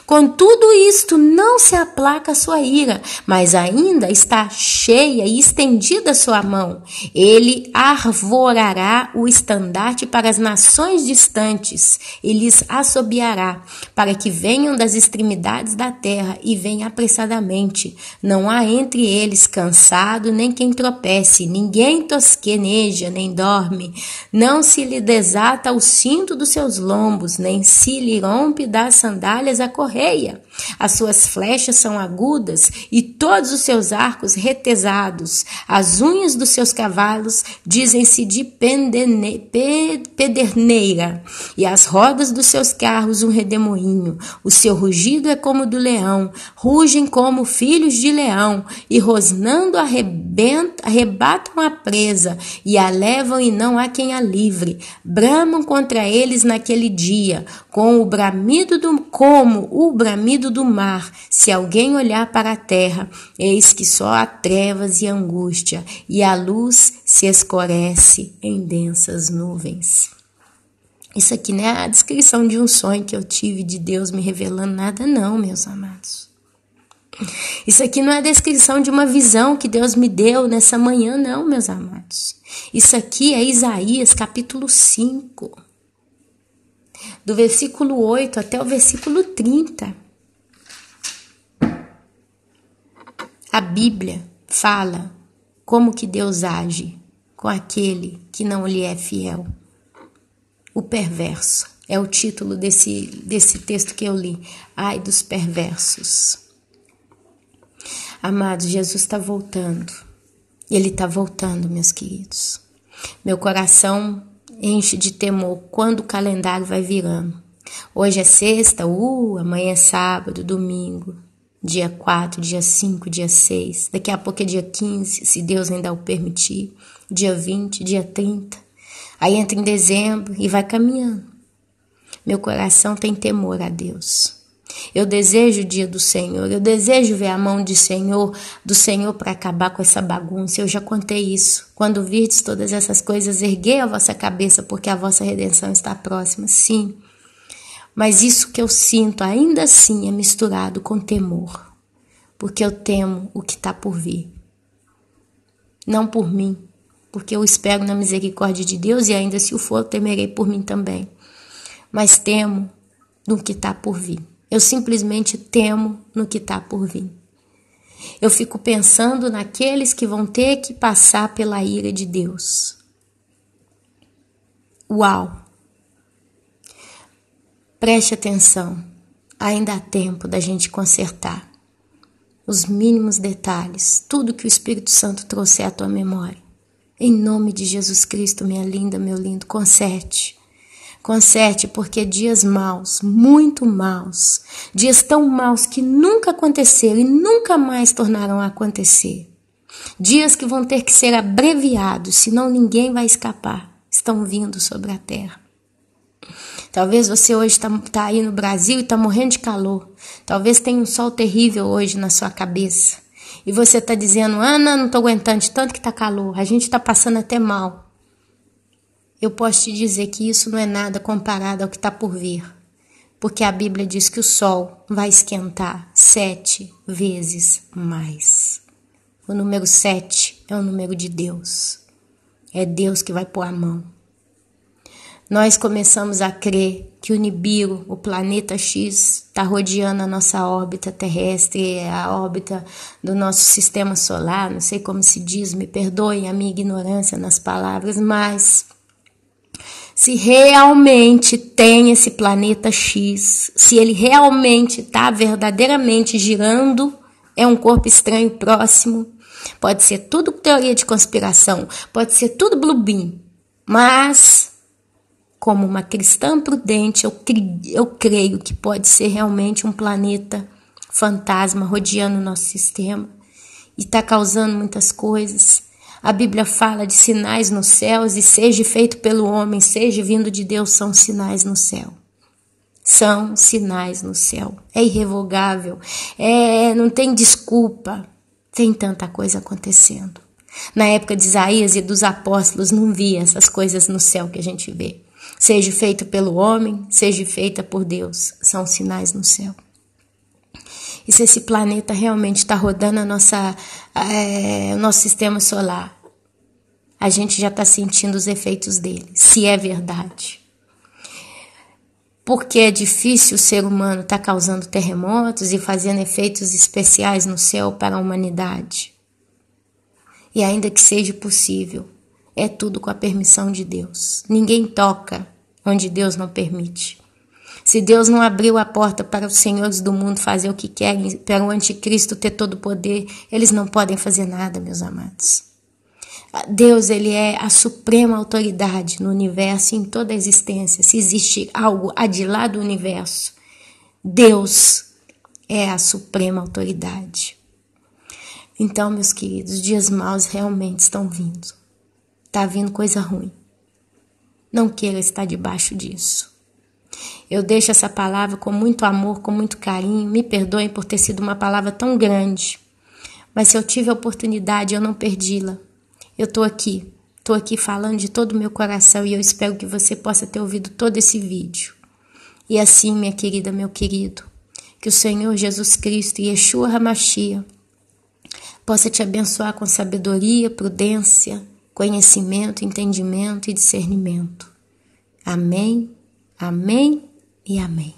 Com tudo isto, não se aplaca a sua ira, mas ainda está cheia e estendida a sua mão. Ele arvorará o estandarte para as nações distantes e lhes assobiará, para que venham das extremidades da terra e venham apressadamente. Não há entre eles cansado, nem quem tropece, ninguém tosqueneja, nem dorme. Não se lhe desata o cinto dos seus lombos, nem se lhe rompe das sandálias a correia. As suas flechas são agudas e todos os seus arcos retesados. As unhas dos seus cavalos dizem-se de pederneira e as rodas dos seus carros um redemoinho. O seu rugido é como o do leão, rugem como filhos de leão e rosnando arrebatam a presa e a levam e não há quem a livre. Bramam contra eles naquele dia, como o bramido do mar. Se alguém olhar para a terra, eis que só há trevas e angústia, e a luz se escurece em densas nuvens. Isso aqui não é a descrição de um sonho que eu tive de Deus me revelando nada não, meus amados. Isso aqui não é a descrição de uma visão que Deus me deu nessa manhã, não, meus amados. Isso aqui é Isaías capítulo 5. Do versículo 8 até o versículo 30. A Bíblia fala como que Deus age com aquele que não lhe é fiel. O perverso é o título desse texto que eu li. Ai dos perversos. Amados, Jesus está voltando. Ele está voltando, meus queridos. Meu coração enche de temor quando o calendário vai virando. Hoje é sexta, amanhã é sábado, domingo, dia 4, dia 5, dia 6. Daqui a pouco é dia 15, se Deus ainda o permitir. Dia 20, dia 30. Aí entra em dezembro e vai caminhando. Meu coração tem temor a Deus. Eu desejo o dia do Senhor, eu desejo ver a mão do Senhor para acabar com essa bagunça. Eu já contei isso. Quando virdes todas essas coisas, erguei a vossa cabeça, porque a vossa redenção está próxima. Sim, mas isso que eu sinto ainda assim é misturado com temor, porque eu temo o que está por vir. Não por mim, porque eu espero na misericórdia de Deus e ainda se o for, eu temerei por mim também. Mas temo no que está por vir. Eu simplesmente temo no que está por vir. Eu fico pensando naqueles que vão ter que passar pela ira de Deus. Uau! Preste atenção, ainda há tempo da gente consertar os mínimos detalhes, tudo que o Espírito Santo trouxer à tua memória. Em nome de Jesus Cristo, minha linda, meu lindo, conserte. Conserte, porque dias maus, muito maus, dias tão maus que nunca aconteceram e nunca mais tornarão a acontecer. Dias que vão ter que ser abreviados, senão ninguém vai escapar, estão vindo sobre a terra. Talvez você hoje está aí no Brasil e está morrendo de calor. Talvez tenha um sol terrível hoje na sua cabeça. E você está dizendo, Ana, não estou aguentando de tanto que está calor, a gente está passando até mal. Eu posso te dizer que isso não é nada comparado ao que está por vir, porque a Bíblia diz que o sol vai esquentar 7 vezes mais. O número 7 é o número de Deus. É Deus que vai pôr a mão. Nós começamos a crer que o Nibiru, o planeta X, está rodeando a nossa órbita terrestre, a órbita do nosso sistema solar, não sei como se diz, me perdoem a minha ignorância nas palavras, mas se realmente tem esse planeta X, se ele realmente está verdadeiramente girando, é um corpo estranho próximo, pode ser tudo teoria de conspiração, pode ser tudo blubim, mas como uma cristã prudente, eu creio que pode ser realmente um planeta fantasma rodeando o nosso sistema e está causando muitas coisas. A Bíblia fala de sinais nos céus e seja feito pelo homem, seja vindo de Deus, são sinais no céu. São sinais no céu. É irrevogável. Não tem desculpa. Tem tanta coisa acontecendo. Na época de Isaías e dos apóstolos não via essas coisas no céu que a gente vê. seja feita pelo homem, seja feita por Deus, são sinais no céu. E se esse planeta realmente está rodando o nosso sistema solar, a gente já está sentindo os efeitos dele, se é verdade. Porque é difícil o ser humano estar causando terremotos e fazendo efeitos especiais no céu para a humanidade. E ainda que seja possível, é tudo com a permissão de Deus. Ninguém toca onde Deus não permite. Se Deus não abriu a porta para os senhores do mundo fazer o que querem, para o anticristo ter todo o poder, eles não podem fazer nada, meus amados. Deus, ele é a suprema autoridade no universo e em toda a existência. Se existe algo adilá do universo, Deus é a suprema autoridade. Então, meus queridos, dias maus realmente estão vindo. Está vindo coisa ruim. Não queira estar debaixo disso. Eu deixo essa palavra com muito amor, com muito carinho. Me perdoem por ter sido uma palavra tão grande. Mas se eu tive a oportunidade, eu não perdi-la. Eu estou aqui falando de todo o meu coração e eu espero que você possa ter ouvido todo esse vídeo. E assim, minha querida, meu querido, que o Senhor Jesus Cristo e Yeshua HaMashiach possa te abençoar com sabedoria, prudência, conhecimento, entendimento e discernimento. Amém, amém e amém.